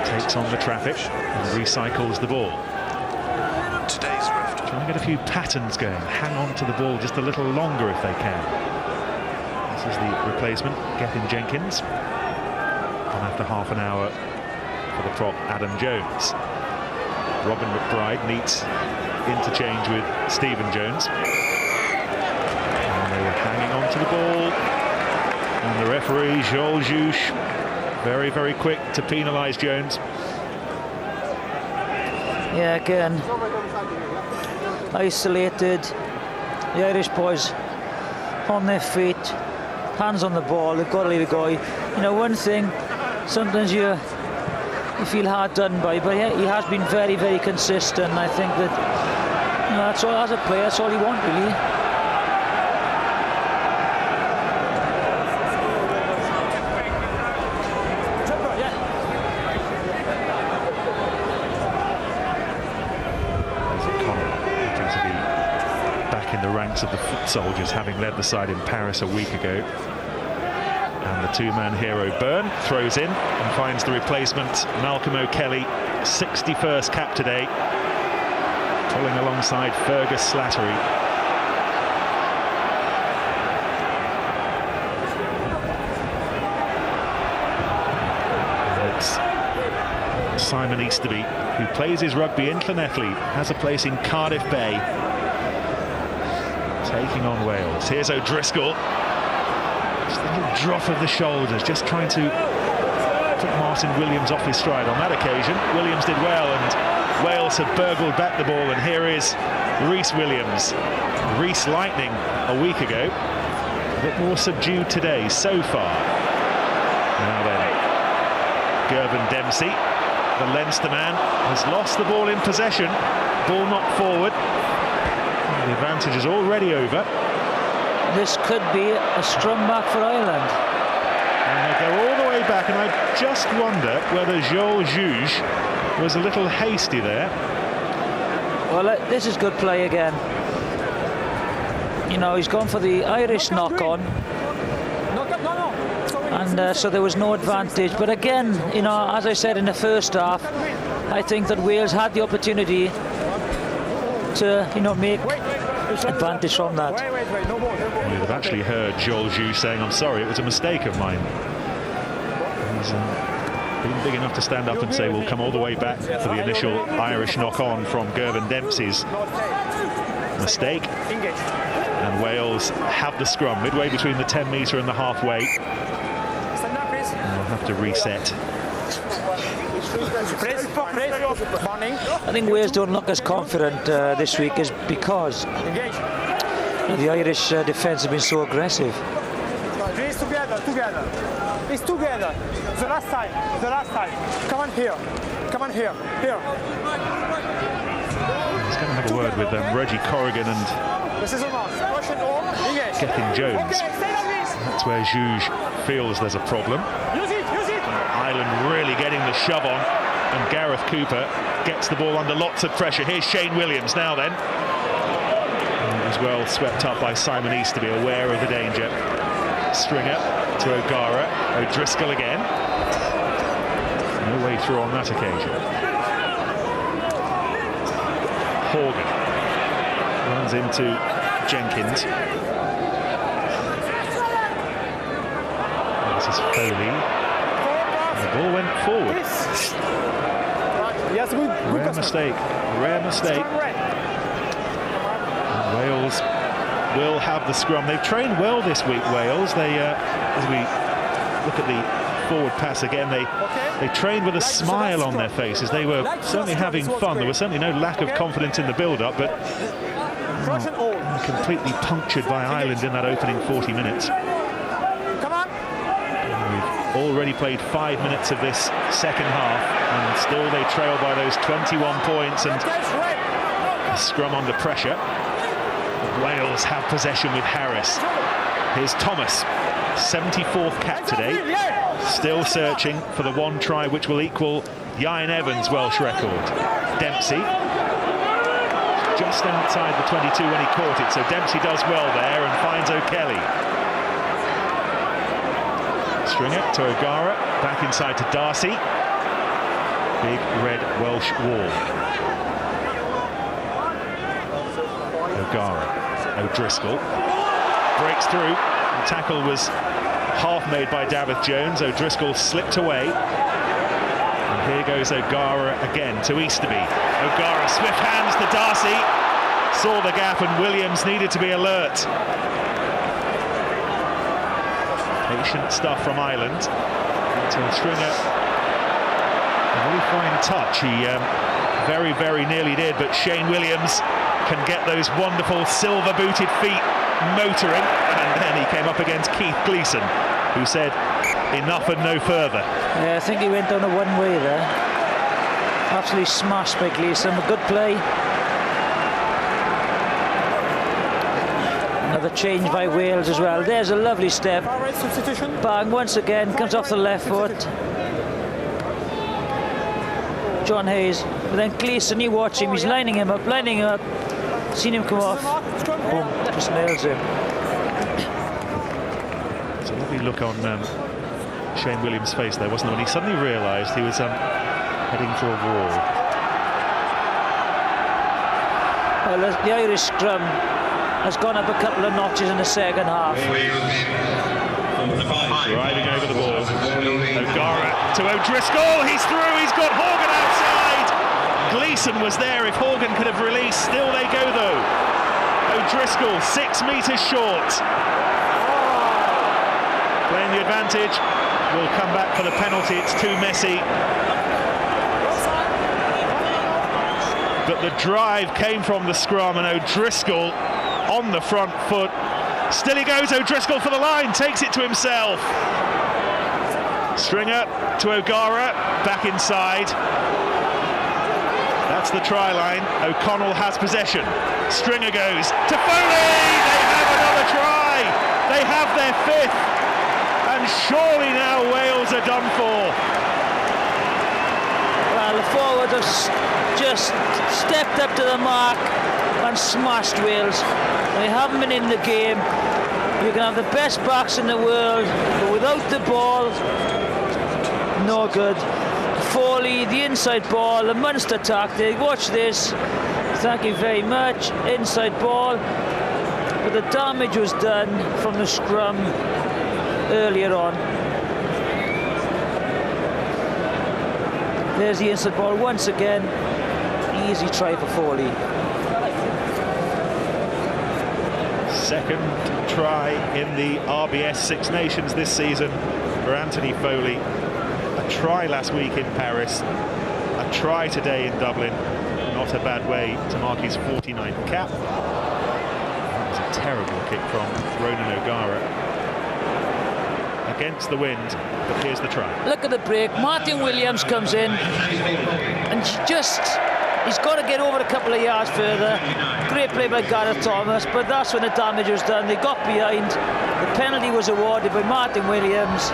takes on the traffic and recycles the ball. Trying to get a few patterns going. Hang on to the ball just a little longer if they can. This is the replacement, Gethin Jenkins. And after half an hour for the prop, Adam Jones. Robin McBride needs interchange with Stephen Jones. And they were hanging on to the ball. And the referee, Joel Jouche, very, very quick to penalise Jones. Yeah, again, isolated. The Irish boys on their feet, hands on the ball. They've got to leave it go. You know, one thing, sometimes you feel hard done by, but yeah, he has been very, very consistent. I think that, you know, that's all, as a player, that's all you want, really. Of the foot soldiers, having led the side in Paris a week ago. And the two-man hero Byrne throws in and finds the replacement Malcolm O'Kelly, 61st cap today, pulling alongside Fergus Slattery. And it's Simon Easterby, who plays his rugby in Llanelli, has a place in Cardiff Bay, taking on Wales. Here's O'Driscoll. Just a little drop of the shoulders, just trying to put Martin Williams off his stride on that occasion. Williams did well, and Wales had burgled back the ball, and here is Rhys Williams. Rhys lightning a week ago, a bit more subdued today so far. Now then, Gervin Dempsey, the Leinster man, has lost the ball in possession. Ball knocked forward. The advantage is already over. This could be a scrum back for Ireland. And they go all the way back, and I just wonder whether Joel Juge was a little hasty there. Well, this is good play again. You know, he's gone for the Irish knock-on. And so there was no advantage. But again, you know, as I said in the first half, I think that Wales had the opportunity to, you know, make advantage from that. You've actually heard Joel Juge saying, "I'm sorry, it was a mistake of mine." He's been big enough to stand up and say, "We'll come all the way back for the initial Irish knock-on from Gervin Dempsey's mistake." And Wales have the scrum midway between the 10-metre and the halfway. And they'll have to reset. I think Wales don't look as confident this week is because the Irish defence has been so aggressive. It's together. It's together. The last time. Come on here. Here. He's going to have a word with Reggie Corrigan and Gethin Jones. That's where Juge feels there's a problem. Ireland really getting the shove on, and Gareth Cooper gets the ball under lots of pressure. Here's Shane Williams now then. And as well swept up by Simon Easterby, aware of the danger. Stringer to O'Gara. O'Driscoll again. No way through on that occasion. Horgan runs into Jenkins. This is Foley. The ball went forward. Rare mistake. And Wales will have the scrum. They've trained well this week, Wales. They, as we look at the forward pass again, they trained with a smile on their faces. They were certainly having fun. There was certainly no lack of confidence in the build-up, but completely punctured by Ireland in that opening 40 minutes. Already played 5 minutes of this second half, and still they trail by those 21 points and a scrum under pressure. Wales have possession with Harris. Here's Thomas, 74th cap today, still searching for the one try which will equal Ian Evans' Welsh record. Dempsey, just outside the 22 when he caught it, so Dempsey does well there and finds O'Kelly. Stringer to O'Gara, back inside to Darcy. Big red Welsh wall. O'Gara, O'Driscoll breaks through. The tackle was half made by Gareth Jones. O'Driscoll slipped away. And here goes O'Gara again to Easterby. O'Gara, swift hands to Darcy. Saw the gap and Williams needed to be alert. Patient stuff from Ireland. Until Stringer, a really fine touch. He very, very nearly did, but Shane Williams can get those wonderful silver-booted feet motoring, and then he came up against Keith Gleeson, who said enough and no further. Yeah, I think he went down a one-way there. Absolutely smashed by Gleeson. A good play. Another change by Wales as well. There's a lovely step. Bang once again, comes off the left foot. John Hayes, but then Gleeson, you watch him, he's lining him up. Seen him come off. Boom, just nails him. It's a lovely look on Shane Williams' face there, wasn't it, when he suddenly realised he was heading for a wall. Well, the Irish scrum has gone up a couple of notches in the second half. Driving over the ball. O'Gara to O'Driscoll. He's through. He's got Horgan outside. Gleeson was there if Horgan could have released. Still they go though. O'Driscoll 6 metres short. Playing the advantage. Will come back for the penalty. It's too messy. But the drive came from the scrum, and O'Driscoll on the front foot. Still he goes, O'Driscoll for the line, takes it to himself. Stringer to O'Gara, back inside. That's the try line. O'Connell has possession. Stringer goes to Foley. They have another try. They have their 5th. And surely now Wales are done for. Well, the forwards have just stepped up to the mark and smashed Wales. They haven't been in the game. You can have the best backs in the world, but without the ball, no good. Foley, the inside ball, the Munster tactic. Watch this. Thank you very much. Inside ball. But the damage was done from the scrum earlier on. There's the inside ball once again. Easy try for Foley. Second try in the RBS Six Nations this season for Anthony Foley. A try last week in Paris, a try today in Dublin. Not a bad way to mark his 49th cap. That was a terrible kick from Ronan O'Gara. Against the wind, but here's the try. Look at the break. Martin Williams comes in and he's got to get over a couple of yards further. Great play by Gareth Thomas, but that's when the damage was done. They got behind. The penalty was awarded by Martin Williams.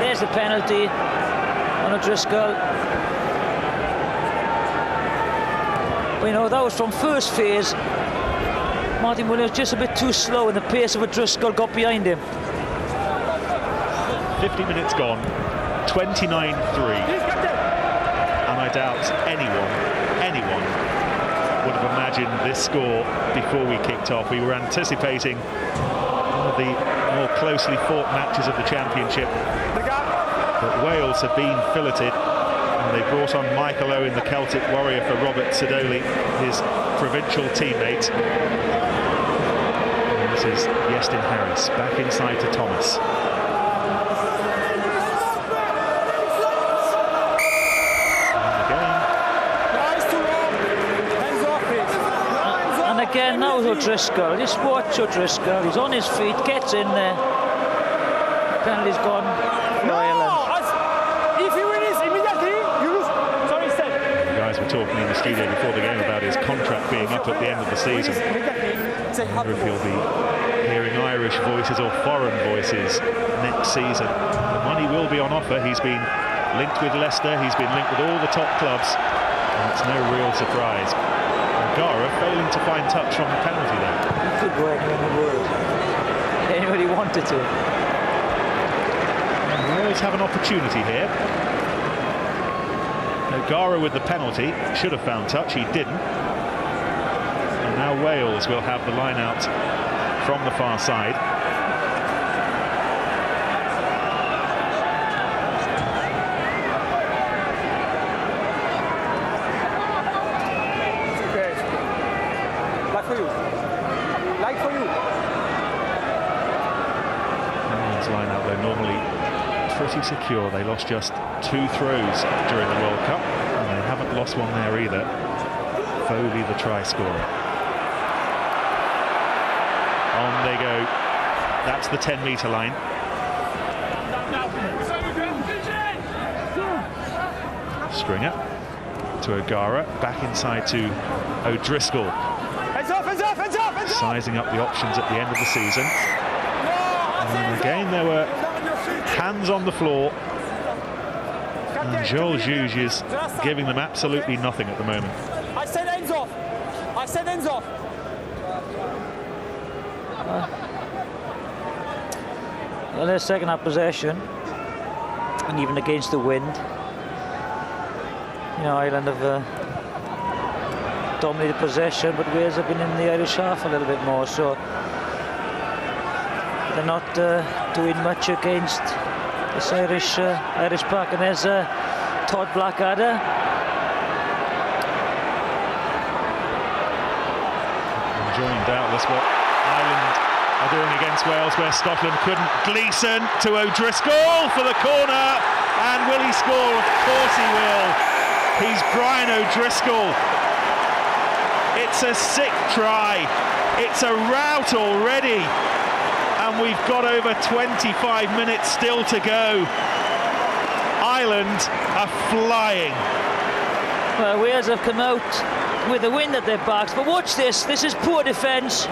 There's the penalty on O'Driscoll. Well, you know, that was from first phase. Martin Williams just a bit too slow, and the pace of O'Driscoll got behind him. 50 minutes gone, 29-3. I doubt anyone would have imagined this score before we kicked off. We were anticipating one of the more closely fought matches of the championship, but Wales have been filleted, and they brought on Michael Owen, the Celtic warrior, for Robert Sidoli, his provincial teammate. And this is Iestyn Harris back inside to Thomas. Again, now O'Driscoll. Just watch O'Driscoll. He's on his feet, gets in there. Penalty's gone for Ireland. If he wins immediately, you lose. Sorry, Steph. The guys were talking in the studio before the game about his contract being up at the end of the season. I wonder if he'll be hearing Irish voices or foreign voices next season. The money will be on offer. He's been linked with Leicester. He's been linked with all the top clubs. And it's no real surprise. O'Gara failing to find touch from the penalty there. He could go anywhere in the world. Anybody wanted to. And Wales have an opportunity here. O'Gara with the penalty, should have found touch, he didn't. And now Wales will have the line out from the far side. Pretty secure. They lost just 2 throws during the World Cup, and they haven't lost one there either. Foley, the try scorer. On they go. That's the 10-metre line. Stringer to O'Gara, back inside to O'Driscoll. Heads up, heads up, heads up, heads up. Sizing up the options at the end of the season. And again, there were hands on the floor. And Joel Juge is giving them absolutely nothing at the moment. I said hands off. I said hands off. Well, their second half possession, and even against the wind, you know, Ireland have dominated possession, but Wales have been in the Irish half a little bit more, so they're not doing much against this Irish pack. And there's Todd Blackadder. Enjoying doubtless what Ireland are doing against Wales, where Scotland couldn't. Gleeson to O'Driscoll for the corner, and will he score? Of course he will. He's Brian O'Driscoll. It's a sick try. It's a rout already, and we've got over 25 minutes still to go. Ireland are flying. Well, Wales have come out with the wind at their backs, but watch this. This is poor defence.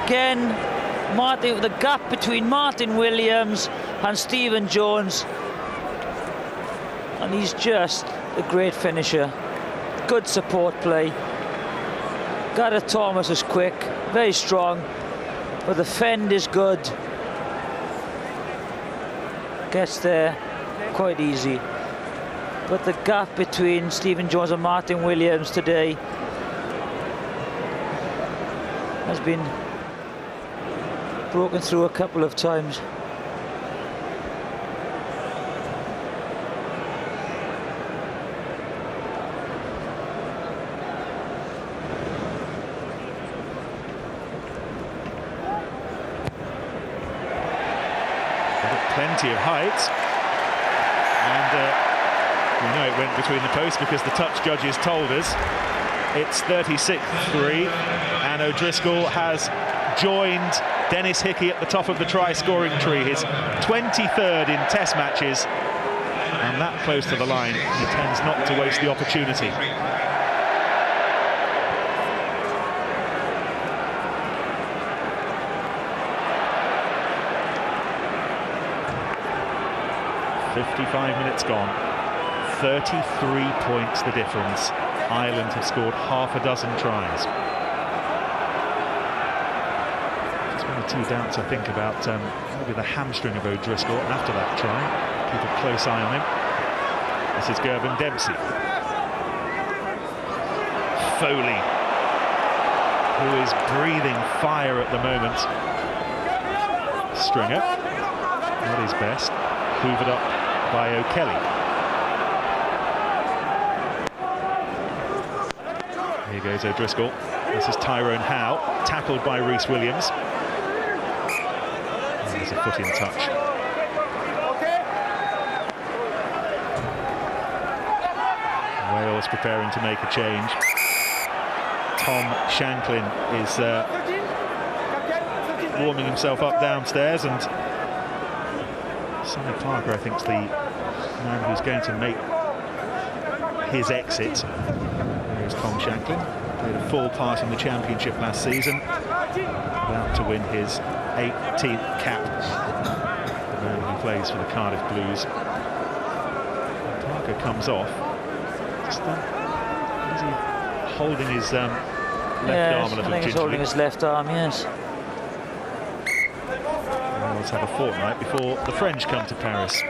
Again, the gap between Martin Williams and Stephen Jones, and he's just a great finisher. Good support play. Gareth Thomas is quick, very strong, but the fend is good. Gets there quite easy. But the gap between Stephen Jones and Martin Williams today has been broken through a couple of times. Plenty of height, and we know it went between the posts because the touch judges told us. It's 36-3, and O'Driscoll has joined Dennis Hickey at the top of the try-scoring tree, his 23rd in Test matches, and that close to the line, he tends not to waste the opportunity. .55 minutes gone, 33 points the difference. Ireland have scored half a dozen tries. Just one or two doubts, I think, about maybe the hamstring of O'Driscoll after that try. Keep a close eye on him. This is Gervin Dempsey. Foley, who is breathing fire at the moment. Stringer, not his best, hoovered up by O'Kelly. Here goes O'Driscoll. This is Tyrone Howe, tackled by Rhys Williams. And there's a foot in touch. Wales preparing to make a change. Tom Shanklin is warming himself up downstairs, and Sonny Parker, I think, is the man who's going to make his exit. There's Tom Shanklin, played a full part in the championship last season, about to win his 18th cap. The man who plays for the Cardiff Blues. And Parker comes off. Just, is he holding his left arm a little I think he's holding his left arm, yes. Let's have a fortnight before the French come to Paris.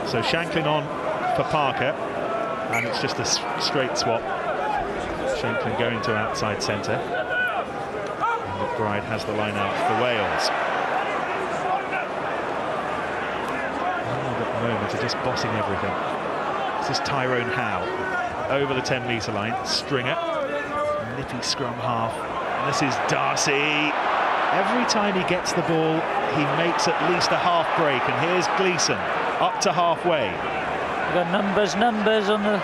So Shanklin on for Parker, and it's just a straight swap. Shanklin going to outside centre. And McBride has the line out for Wales. At the moment are just bossing everything. This is Tyrone Howe over the 10-metre line. Stringer, nippy scrum half. And this is Darcy. Every time he gets the ball, he makes at least a half break, and here's Gleeson up to halfway. We've got numbers on the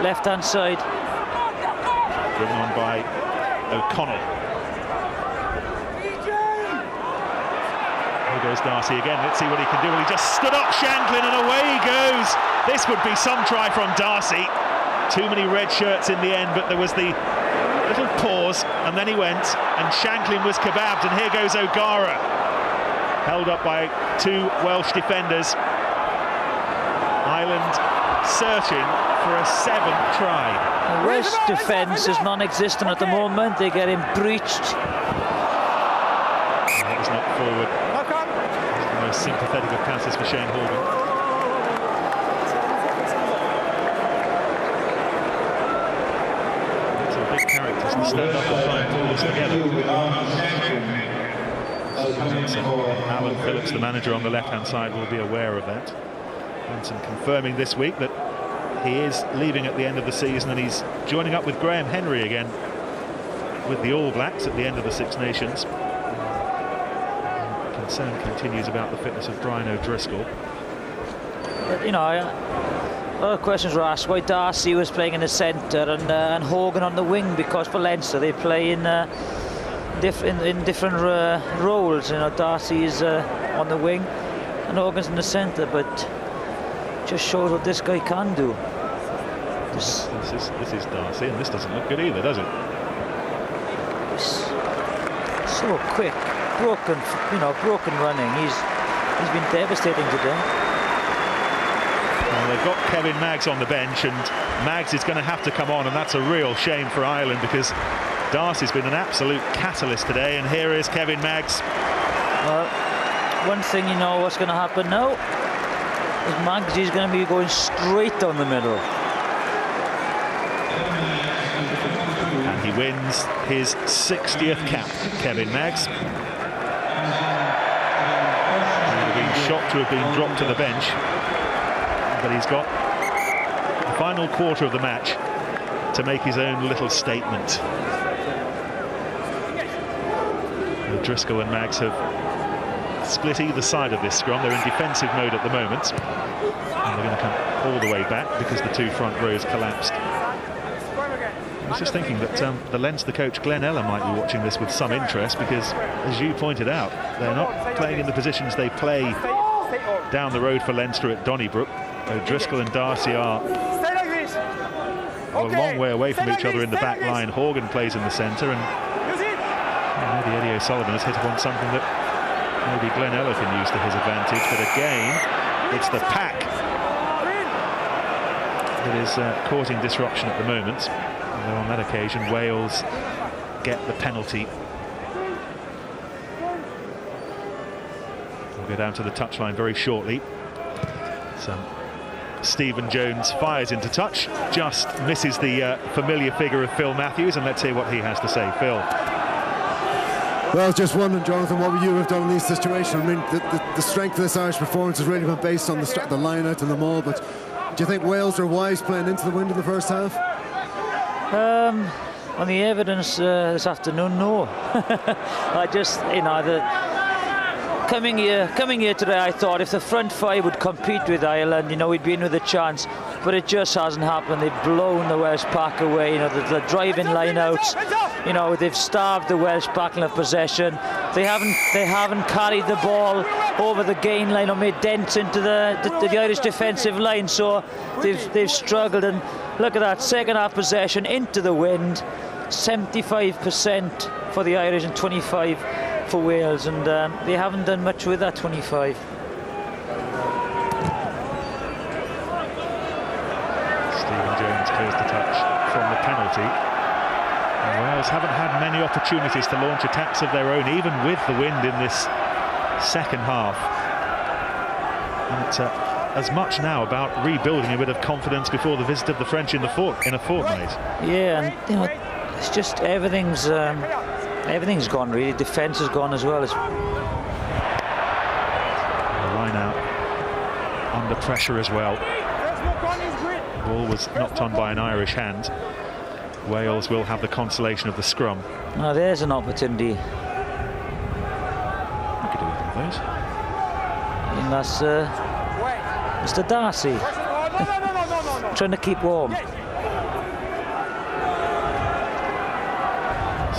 left-hand side. Driven on by O'Connell. Here goes Darcy again. Let's see what he can do. Well, he just stood up Shanklin and away he goes. This would be some try from Darcy. Too many red shirts in the end, but there was the little pause and then he went and Shanklin was kebabbed, and here goes O'Gara. Held up by two Welsh defenders. Ireland searching for a 7th try. The Welsh defence is non-existent at the moment. They're getting breached. That was not forward. The most sympathetic of passes for Shane Horgan. These are big characters to stand up and try and pull this together. Alan Phillips, the manager on the left-hand side, will be aware of that. Hanson confirming this week that he is leaving at the end of the season, and he's joining up with Graham Henry again with the All Blacks at the end of the Six Nations. Concern continues about the fitness of Brian O'Driscoll. But, you know, a lot of questions were asked why Darcy was playing in the centre and Horgan on the wing, because for Leinster they play in different roles. You know, Darcy is on the wing and Horgan's in the centre, but just shows what this guy can do. This is Darcy, and this doesn't look good either, does it? So quick, broken running. He's been devastating today. Well, they've got Kevin Maggs on the bench, and Maggs is going to have to come on, and that's a real shame for Ireland, because Darcy's been an absolute catalyst today, and here is Kevin Maggs. Well, one thing you know what's going to happen now is Maggs is going to be going straight down the middle. And he wins his 60th cap, Kevin Maggs. He would have been shocked to have been dropped to the bench, but he's got the final quarter of the match to make his own little statement. Driscoll and Maggs have split either side of this scrum. They're in defensive mode at the moment, and they're going to come all the way back because the two front rows collapsed. I was just thinking that the Leinster coach Glenn Eller might be watching this with some interest, because, as you pointed out, they're not playing in the positions they play down the road for Leinster at Donnybrook. O'Driscoll and Darcy are a long way away from each other in the back line. Horgan plays in the centre, and maybe Eddie O'Sullivan has hit upon something that maybe Glenn Eller can use to his advantage. But again, it's the pack that is causing disruption at the moment. Although on that occasion, Wales get the penalty. We'll go down to the touchline very shortly. So Stephen Jones fires into touch, just misses the familiar figure of Phil Matthews, and let's hear what he has to say. Phil. Well, just wondering, Jonathan, what would you have done in these situations? I mean, the strength of this Irish performance has really been based on the line out and the maul, but do you think Wales are wise playing into the wind in the first half? On the evidence this afternoon, no. I just, you know, coming here today, I thought if the front five would compete with Ireland, you know, we'd be in with a chance, but it just hasn't happened. They've blown the Welsh pack away. You know, the driving line-outs, you know, they've starved the Welsh pack in possession. They haven't carried the ball over the gain line or made dents into the Irish defensive line, so they've struggled. And look at that second half possession into the wind, 75% for the Irish and 25 for Wales, and they haven't done much with that 25. Stephen Jones clears the touch from the penalty. And Wales haven't had many opportunities to launch attacks of their own, even with the wind in this second half. And it's as much now about rebuilding a bit of confidence before the visit of the French in a fortnight. Yeah, and you know, it's just everything's gone really. Defence has gone as well. The line out under pressure as well. The ball was knocked on by an Irish hand. Wales will have the consolation of the scrum. Now there's an opportunity. I could do with one of those. And that's Mr. Darcy trying to keep warm.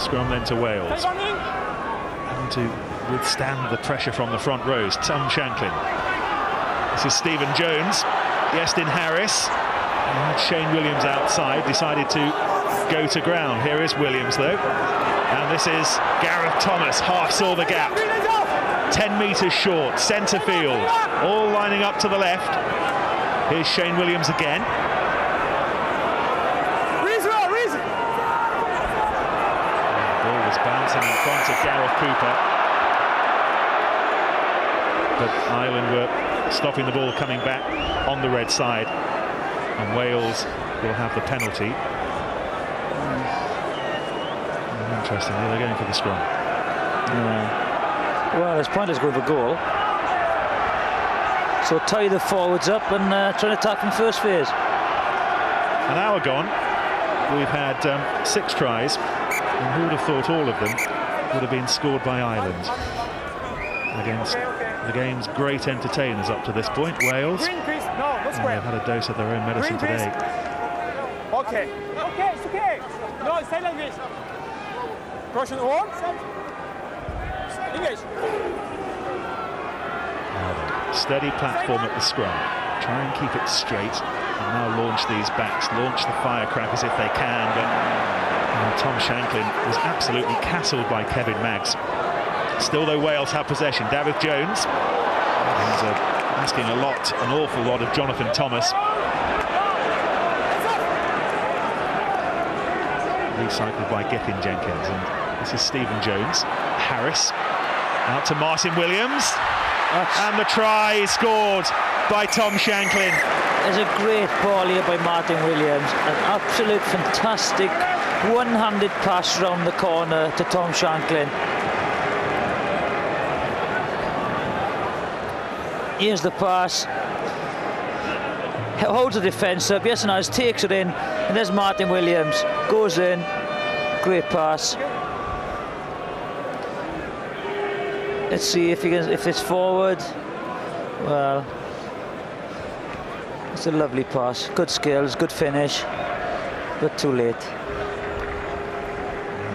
Scrum then to Wales. And to withstand the pressure from the front rows, Tom Shanklin. This is Stephen Jones, Iestyn Harris. And Shane Williams outside, decided to go to ground. Here is Williams though. And this is Gareth Thomas, half saw the gap. 10 metres short, centre field, all lining up to the left. Here's Shane Williams again. The ball was bouncing in front of Gareth Cooper. But Ireland were stopping the ball coming back on the red side. And Wales will have the penalty. Interestingly, they're going for the scrum. Yeah. Well, it's pointless going for goal. So tie the forwards up and try to attack from first phase. An hour gone. We've had 6 tries. And who would have thought all of them would have been scored by Ireland against the game's great entertainers up to this point, Wales. Green, please. No, that's And they've had a dose of their own medicine Green, today. Okay. Okay, it's okay. No, stay like this. Russian or? English. Steady platform at the scrum. Try and keep it straight. And now launch these backs. Launch the firecrackers if they can. But Tom Shanklin was absolutely castled by Kevin Maggs. Still, though, Wales have possession. David Jones. He's asking an awful lot of Jonathan Thomas. Recycled by Gethin Jenkins. And this is Stephen Jones. Harris. Out to Martin Williams. And the try is scored by Tom Shanklin. There's a great ball here by Martin Williams. An absolute fantastic one-handed pass round the corner to Tom Shanklin. Here's the pass. Holds the defence up. Yes, and takes it in. And there's Martin Williams. Goes in. Great pass. Let's see if it's forward. Well, it's a lovely pass. Good skills, good finish, but too late. It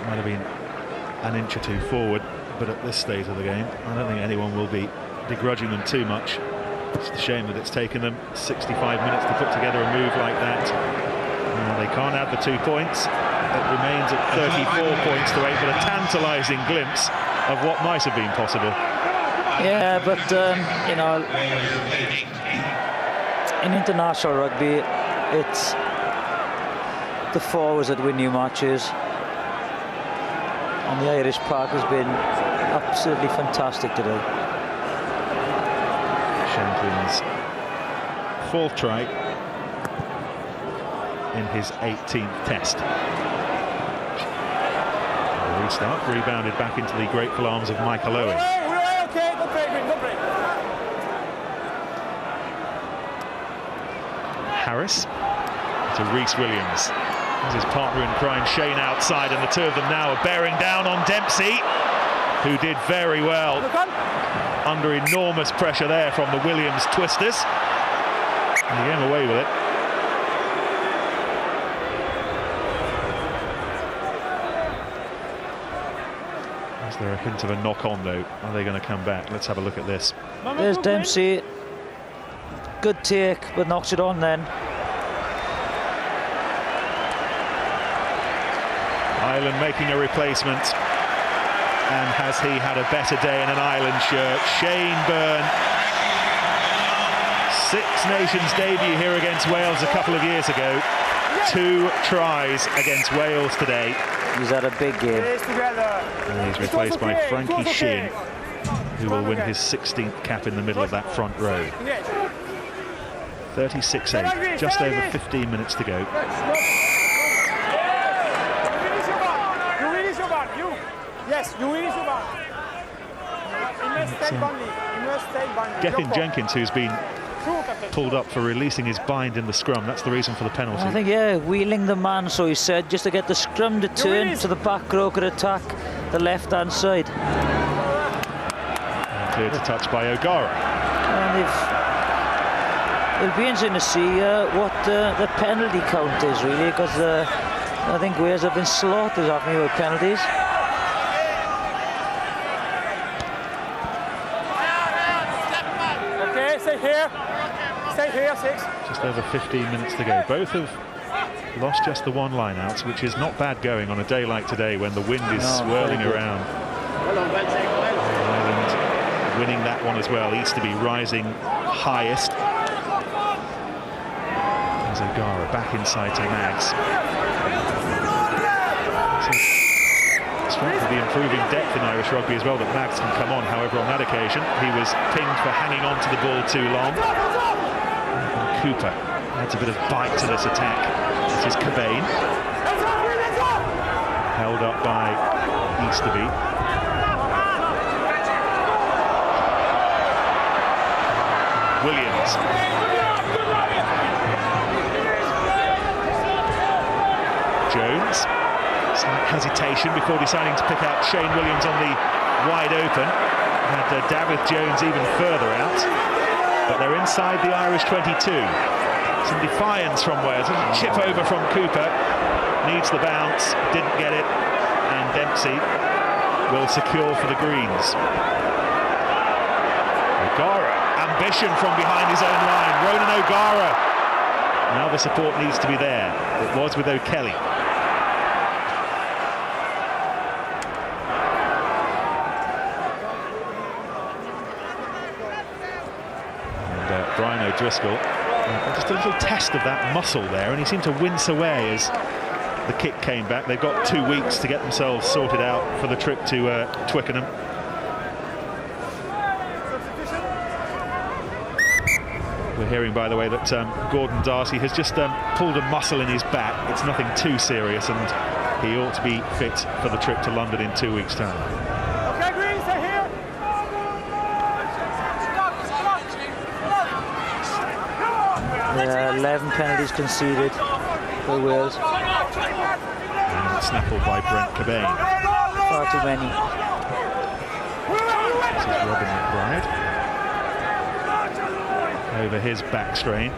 might have been an inch or two forward, but at this stage of the game, I don't think anyone will be begrudging them too much. It's a shame that it's taken them 65 minutes to put together a move like that. They can't add the 2 points. It remains at 34 points to 8, but a tantalising glimpse of what might have been possible. Yeah, but you know, in international rugby, it's the forwards that win you matches, and the Irish pack has been absolutely fantastic today. Shanklin's 4th try in his 18th test. Restart, rebounded back into the grateful arms of Michael Owen. Okay, don't play. Harris to Rhys Williams. There's his partner in crime, Shane, outside, and the two of them now are bearing down on Dempsey, who did very well under enormous pressure there from the Williams twisters. And he came away with it. Is there a hint of a knock-on, though? Are they going to come back? Let's have a look at this. There's Dempsey. Good take, but knocks it on then. Ireland making a replacement. And has he had a better day in an Ireland shirt? Shane Byrne. Six Nations debut here against Wales a couple of years ago. 2 tries against Wales today. He's had a big game. And he's replaced by Frankie Sheehan, who will win his 16th cap in the middle of that front row. 36-8, just over 15 minutes to go. Yes, you release your band. You must stay banding. You must stay banding. Gethin Jenkins, who's been pulled up for releasing his bind in the scrum. That's the reason for the penalty. I think, yeah, wheeling the man, so he said, just to get the scrum to turn so the back row could attack the left-hand side. And cleared to touch by O'Gara. And it'll be interesting to see what the penalty count is, really, because I think Wales have been slaughtered, haven't they, with penalties? Okay, stay here. Stay here, 6. Just over 15 minutes to go. Both have lost just the one line-out, which is not bad going on a day like today when the wind is swirling around. Ireland winning that one as well. Easterby rising highest. There's O'Gara back inside to Mags. Strength of the improving depth in Irish rugby as well, that Mags can come on. However, on that occasion, he was pinged for hanging on to the ball too long. And Cooper adds a bit of bite to this attack. This is Cobain. Held up by Easterby. Williams. Jones. Slight hesitation before deciding to pick out Shane Williams on the wide open. Had David Jones even further out. But they're inside the Irish 22. Some defiance from Wales. A chip over from Cooper. Needs the bounce. Didn't get it. And Dempsey will secure for the Greens. O'Gara. Ambition from behind his own line. Ronan O'Gara. Now the support needs to be there. It was with O'Kelly. Brian O'Driscoll, just a little test of that muscle there, and he seemed to wince away as the kick came back. They've got 2 weeks to get themselves sorted out for the trip to Twickenham. We're hearing, by the way, that Gordon Darcy has just pulled a muscle in his back. It's nothing too serious, and he ought to be fit for the trip to London in 2 weeks' time. 11 penalties conceded for Wales. And snaffled by Brent Cobain. Far too many. This is Robin McBride. Over his back strain.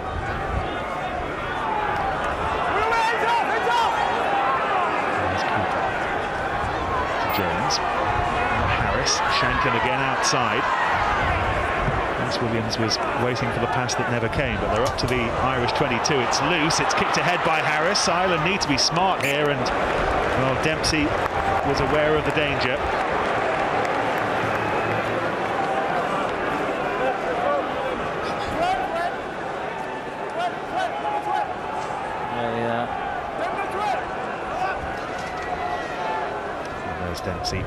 There's Cooper. Jones. Harris. Shanklin again outside. Williams was waiting for the pass that never came, but they're up to the Irish 22. It's loose, it's kicked ahead by Harris. Ireland need to be smart here, and well, Dempsey was aware of the danger. And there's Dempsey.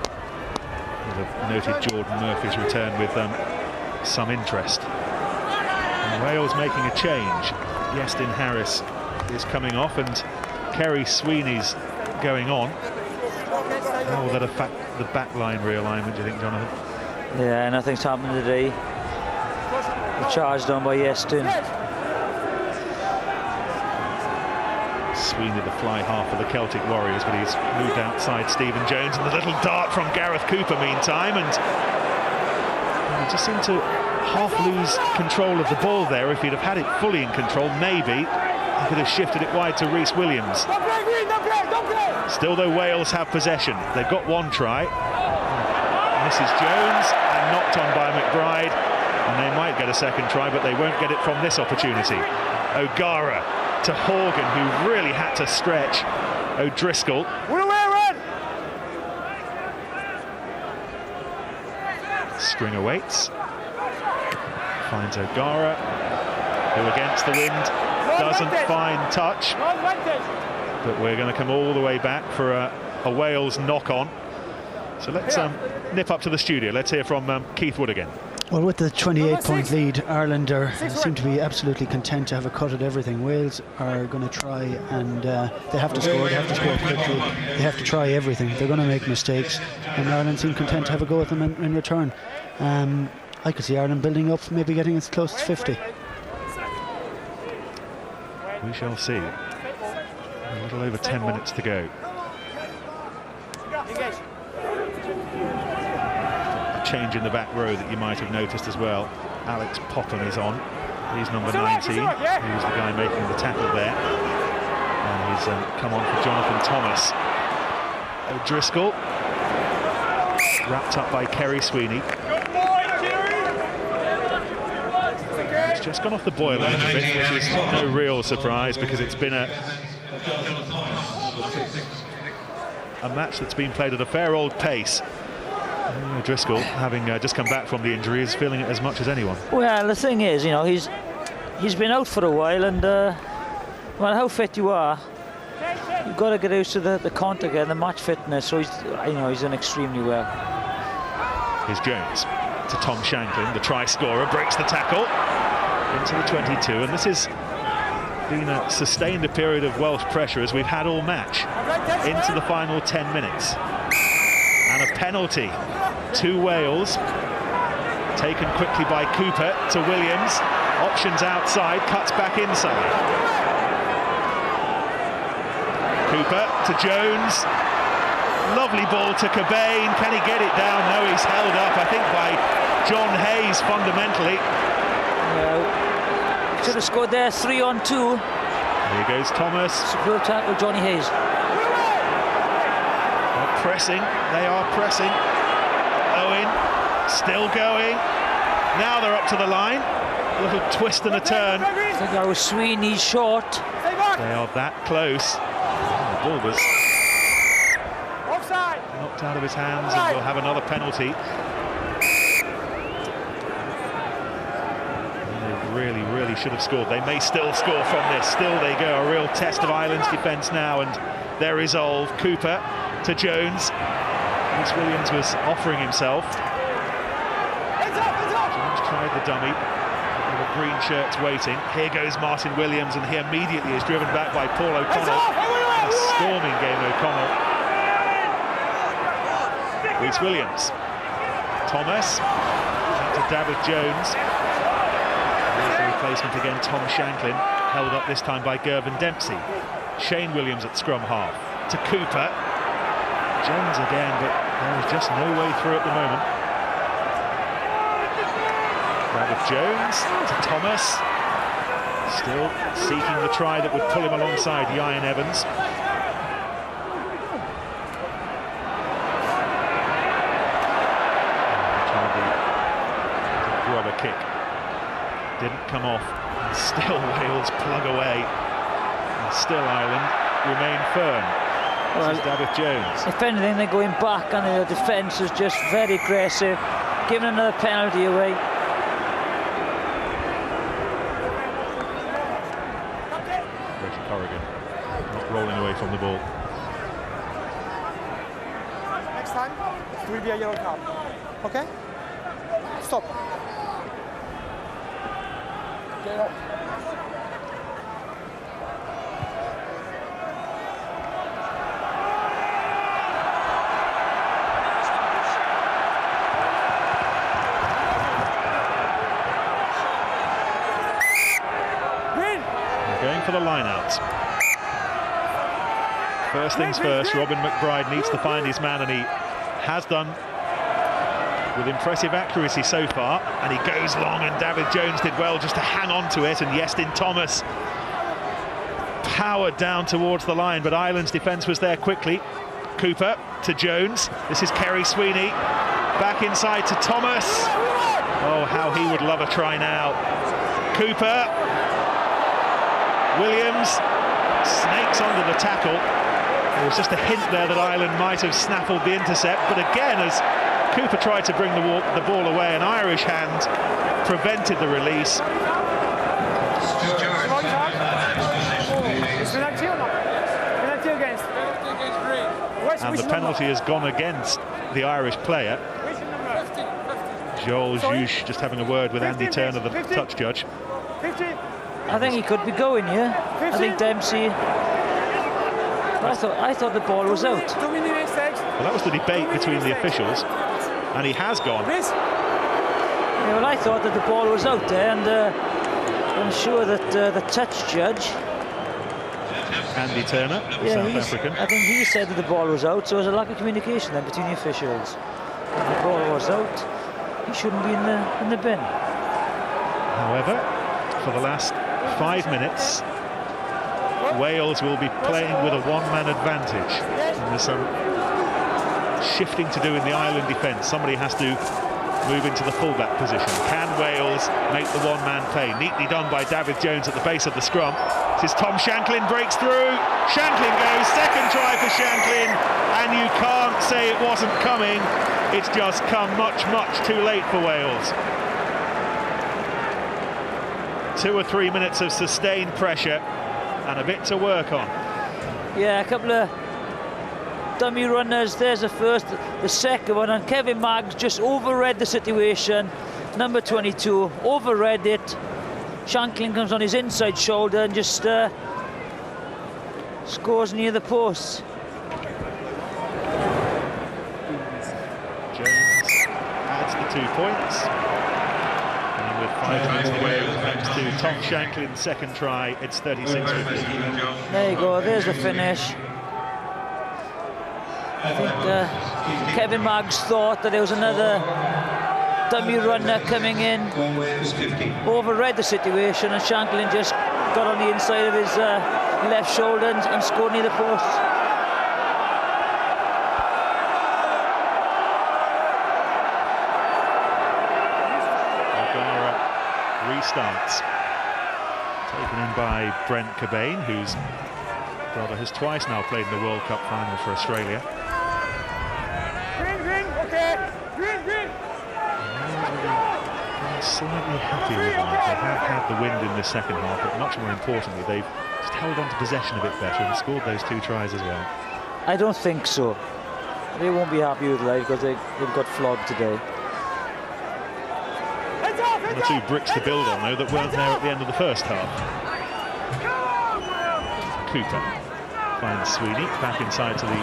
We'll have noted Jordan Murphy's return with some interest. And Wales making a change. Iestyn Harris is coming off and Kerry Sweeney's going on. How will that affect the backline realignment, do you think, Jonathan? Yeah, nothing's happened today. The charge done by Iestyn. Sweeney, the fly half of the Celtic Warriors, but he's moved outside Stephen Jones, and the little dart from Gareth Cooper meantime, and he just seemed to half lose control of the ball there. If he'd have had it fully in control, maybe he could have shifted it wide to Rhys Williams. Still, though, Wales have possession. They've got one try. Misses Jones and knocked on by McBride, and they might get a second try, but they won't get it from this opportunity. O'Gara to Horgan, who really had to stretch O'Driscoll. Stringer waits, finds O'Gara, who against the wind doesn't find touch, but we're going to come all the way back for a Wales knock-on. So let's nip up to the studio. Let's hear from Keith Wood again. Well, with the 28-point lead, Ireland seem to be absolutely content to have a cut at everything. Wales are going to try, and they have to score. They have to score quickly. They have to try everything. They're going to make mistakes, and Ireland seem content to have a go at them in return. I could see Ireland building up, maybe getting as close as 50. We shall see. A little over 10 minutes to go. Change in the back row that you might have noticed as well. Alex Popham is on. He's number 19. He was the guy making the tackle there. And He's come on for Jonathan Thomas. O'Driscoll, wrapped up by Kerry Sweeney. He's just gone off the boil a little bit, which is no real surprise because it's been a match that's been played at a fair old pace. O'Driscoll, having just come back from the injury, is feeling it as much as anyone. Well, the thing is, you know, he's been out for a while, and well, how fit you are, you've got to get used to the contact and the match fitness. So he's done extremely well. Here's Jones to Tom Shanklin, the try scorer, breaks the tackle into the 22, and this has been a sustained period of Welsh pressure as we've had all match into the final 10 minutes. And a penalty to Wales, taken quickly by Cooper to Williams. Options outside, cuts back inside. Cooper to Jones. Lovely ball to Cobain. Can he get it down? No, he's held up, I think, by John Hayes fundamentally. Should have scored there, 3-on-2. Here goes Thomas. Superb tackle, Johnny Hayes. They're pressing, they are pressing. Owen still going. Now they're up to the line. A little twist and a turn. I think that was Sweeney's short. They are that close. The ball was knocked out of his hands, and we'll have another penalty. Really should have scored. They may still score from this. Still they go. A real test of Ireland's defence now and their resolve. Cooper to Jones. Rhys Williams was offering himself. Jones tried the dummy. The green shirts waiting. Here goes Martin Williams, and he immediately is driven back by Paul O'Connell. A storming game, O'Connell. Rhys Williams. Thomas. Back to David Jones. Replacement again, Tom Shanklin, held up this time by Gervin Dempsey. Shane Williams at scrum half to Cooper. Jones again, but there is just no way through at the moment. David Jones to Thomas. Still seeking the try that would pull him alongside Ian Evans. Tried the grubber kick. Didn't come off, and still Wales plug away, and still Ireland remain firm. This is David Jones. If anything, they're going back, and the defence is just very aggressive, giving another penalty away. Reggie Corrigan not rolling away from the ball. Next time, it will be a yellow card. Okay? Stop. Going for the line-out. First things first, Robin McBride needs to find his man, and he has done with impressive accuracy so far, and he goes long, and David Jones did well just to hang on to it, and Iestyn Thomas powered down towards the line, but Ireland's defence was there quickly. Cooper to Jones. This is Kerry Sweeney. Back inside to Thomas. Oh, how he would love a try now. Cooper. Williams snakes under the tackle. There was just a hint there that Ireland might have snaffled the intercept, but again, as Cooper tried to bring the ball away, an Irish hand prevented the release. And the penalty has gone against the Irish player. Joel Juge just having a word with Andy Turner, the touch judge. I think he could be going here. I think Dempsey. I thought the ball was out. Well, that was the debate between the officials, and he has gone. Yeah, well, I thought that the ball was out there, and I'm sure that the touch judge, Andy Turner, South African. I think he said that the ball was out, so there was a lack of communication then between the officials. If the ball was out, he shouldn't be in the bin. However, for the last 5 minutes, Wales will be playing with a one-man advantage. And there's some shifting to do in the Ireland defence. Somebody has to move into the fullback position. Can Wales make the one-man play? Neatly done by David Jones at the base of the scrum. This is Tom Shanklin, breaks through. Shanklin goes, second try for Shanklin, and you can't say it wasn't coming. It's just come much, much too late for Wales. 2 or 3 minutes of sustained pressure and a bit to work on. Yeah, a couple of dummy runners. There's the first, the second one, and Kevin Maggs just overread the situation. Number 22 overread it. Shanklin comes on his inside shoulder and just scores near the post. Jones adds the 2 points. And with 5 minutes to go, thanks to Tom Shanklin's second try, it's 36-15. There you go, there's the finish. I think Kevin Maggs thought that there was another dummy runner coming in, overread the situation, and Shanklin just got on the inside of his left shoulder and scored near the post. O'Gara restarts, taken in by Brent Cobain, whose brother has twice now played in the World Cup final for Australia. Slightly happier with life. They have had the wind in the second half, but much more importantly, they've just held on to possession a bit better and scored those 2 tries as well. I don't think so. They won't be happy with life because they've got flogged today. 1 or 2 bricks to build on, though, that weren't there at the end of the first half. Cooper finds Sweeney back inside to the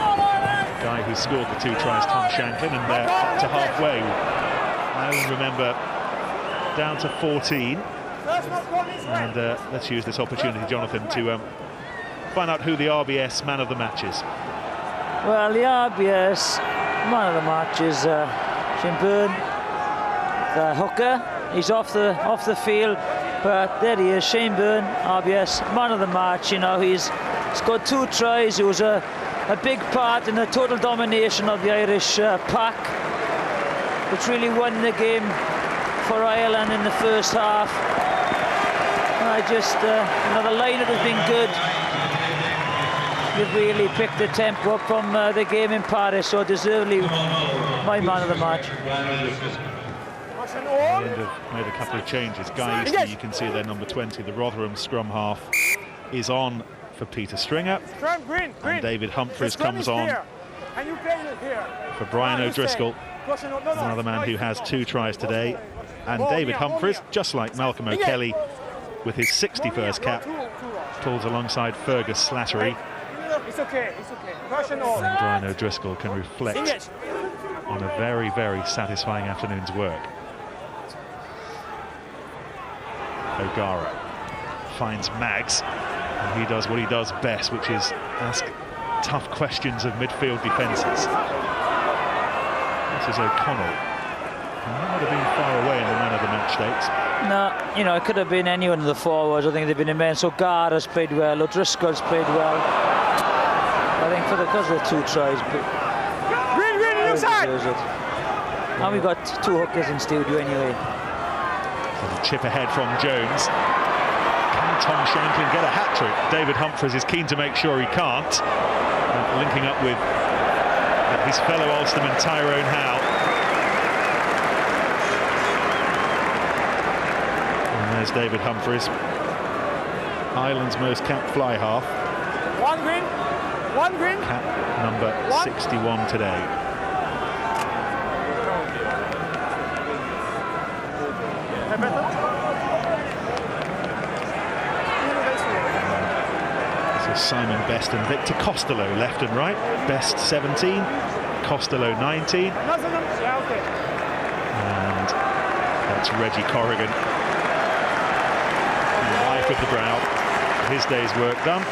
guy who scored the 2 tries, Tom Shanklin, and they're up to halfway. Ireland, remember, down to 14, and let's use this opportunity, Jonathan, to find out who the RBS man of the match is. Well, the RBS man of the match is Shane Byrne, the hooker. He's off the field, but there he is, Shane Byrne, RBS man of the match. You know, he's scored 2 tries. He was a big part in the total domination of the Irish pack, which really won the game for Ireland in the first half. I just, you know, the lineup has been good. You've really picked the tempo up from the game in Paris, so deservedly my man of the match. Ireland have made a couple of changes. Guy Easton, you can see there, number 20, the Rotherham scrum half, is on for Peter Stringer. And David Humphries comes on for Brian O'Driscoll, another man who has 2 tries today. And David Humphries, just like Malcolm O'Kelly, with his 61st cap, pulls alongside Fergus Slattery. And Brian O'Driscoll can reflect on a very, very satisfying afternoon's work. O'Gara finds Maggs, and he does what he does best, which is ask tough questions of midfield defences. This is O'Connell. Might have been far away in the man of the match stakes. No, you know, it could have been anyone of the forwards. I think they've been immense. O'Gara's played well, O'Driscoll's played well. I think because of the 2 tries, but green inside. And we've got 2 hookers in studio anyway. There's a chip ahead from Jones. Can Tom Shanklin get a hat-trick? David Humphries is keen to make sure he can't. Linking up with his fellow Ulsterman Tyrone Howe. There's David Humphries, Ireland's most capped fly half. 1 green, 1 green. Cap number 61 today. This is Simon Best and Victor Costello, left and right. Best 17, Costello 19. And that's Reggie Corrigan. With the brow, his day's work done,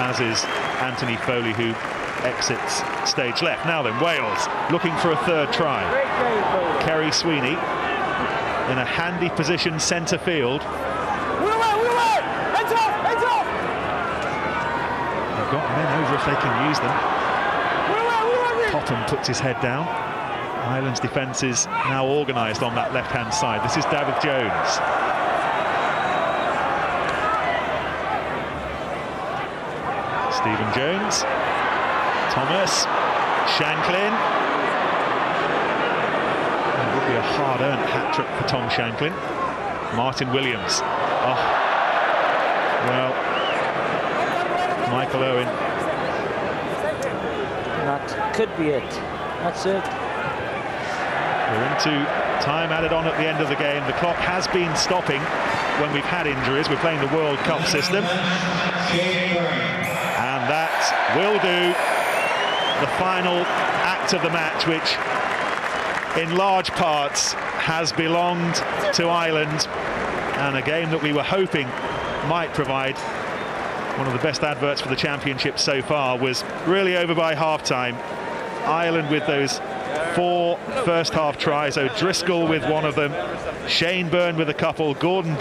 as is Anthony Foley, who exits stage left. Now then, Wales looking for a 3rd try. Kerry Sweeney in a handy position centre field. They've got men over if they can use them. Popham puts his head down. Ireland's defence is now organised on that left-hand side. This is David Jones. Stephen Jones. Thomas. Shanklin. It would be a hard-earned hat-trick for Tom Shanklin. Martin Williams. Oh. Well, Michael Owen. That could be it. That's it. We're into time added on at the end of the game. The clock has been stopping when we've had injuries. We're playing the World Cup system. And that will do the final act of the match, which in large parts has belonged to Ireland, and a game that we were hoping might provide one of the best adverts for the championship so far was really over by half-time. Ireland with those 4 first-half tries, O'Driscoll with one of them, Shane Byrne with a couple, Gordon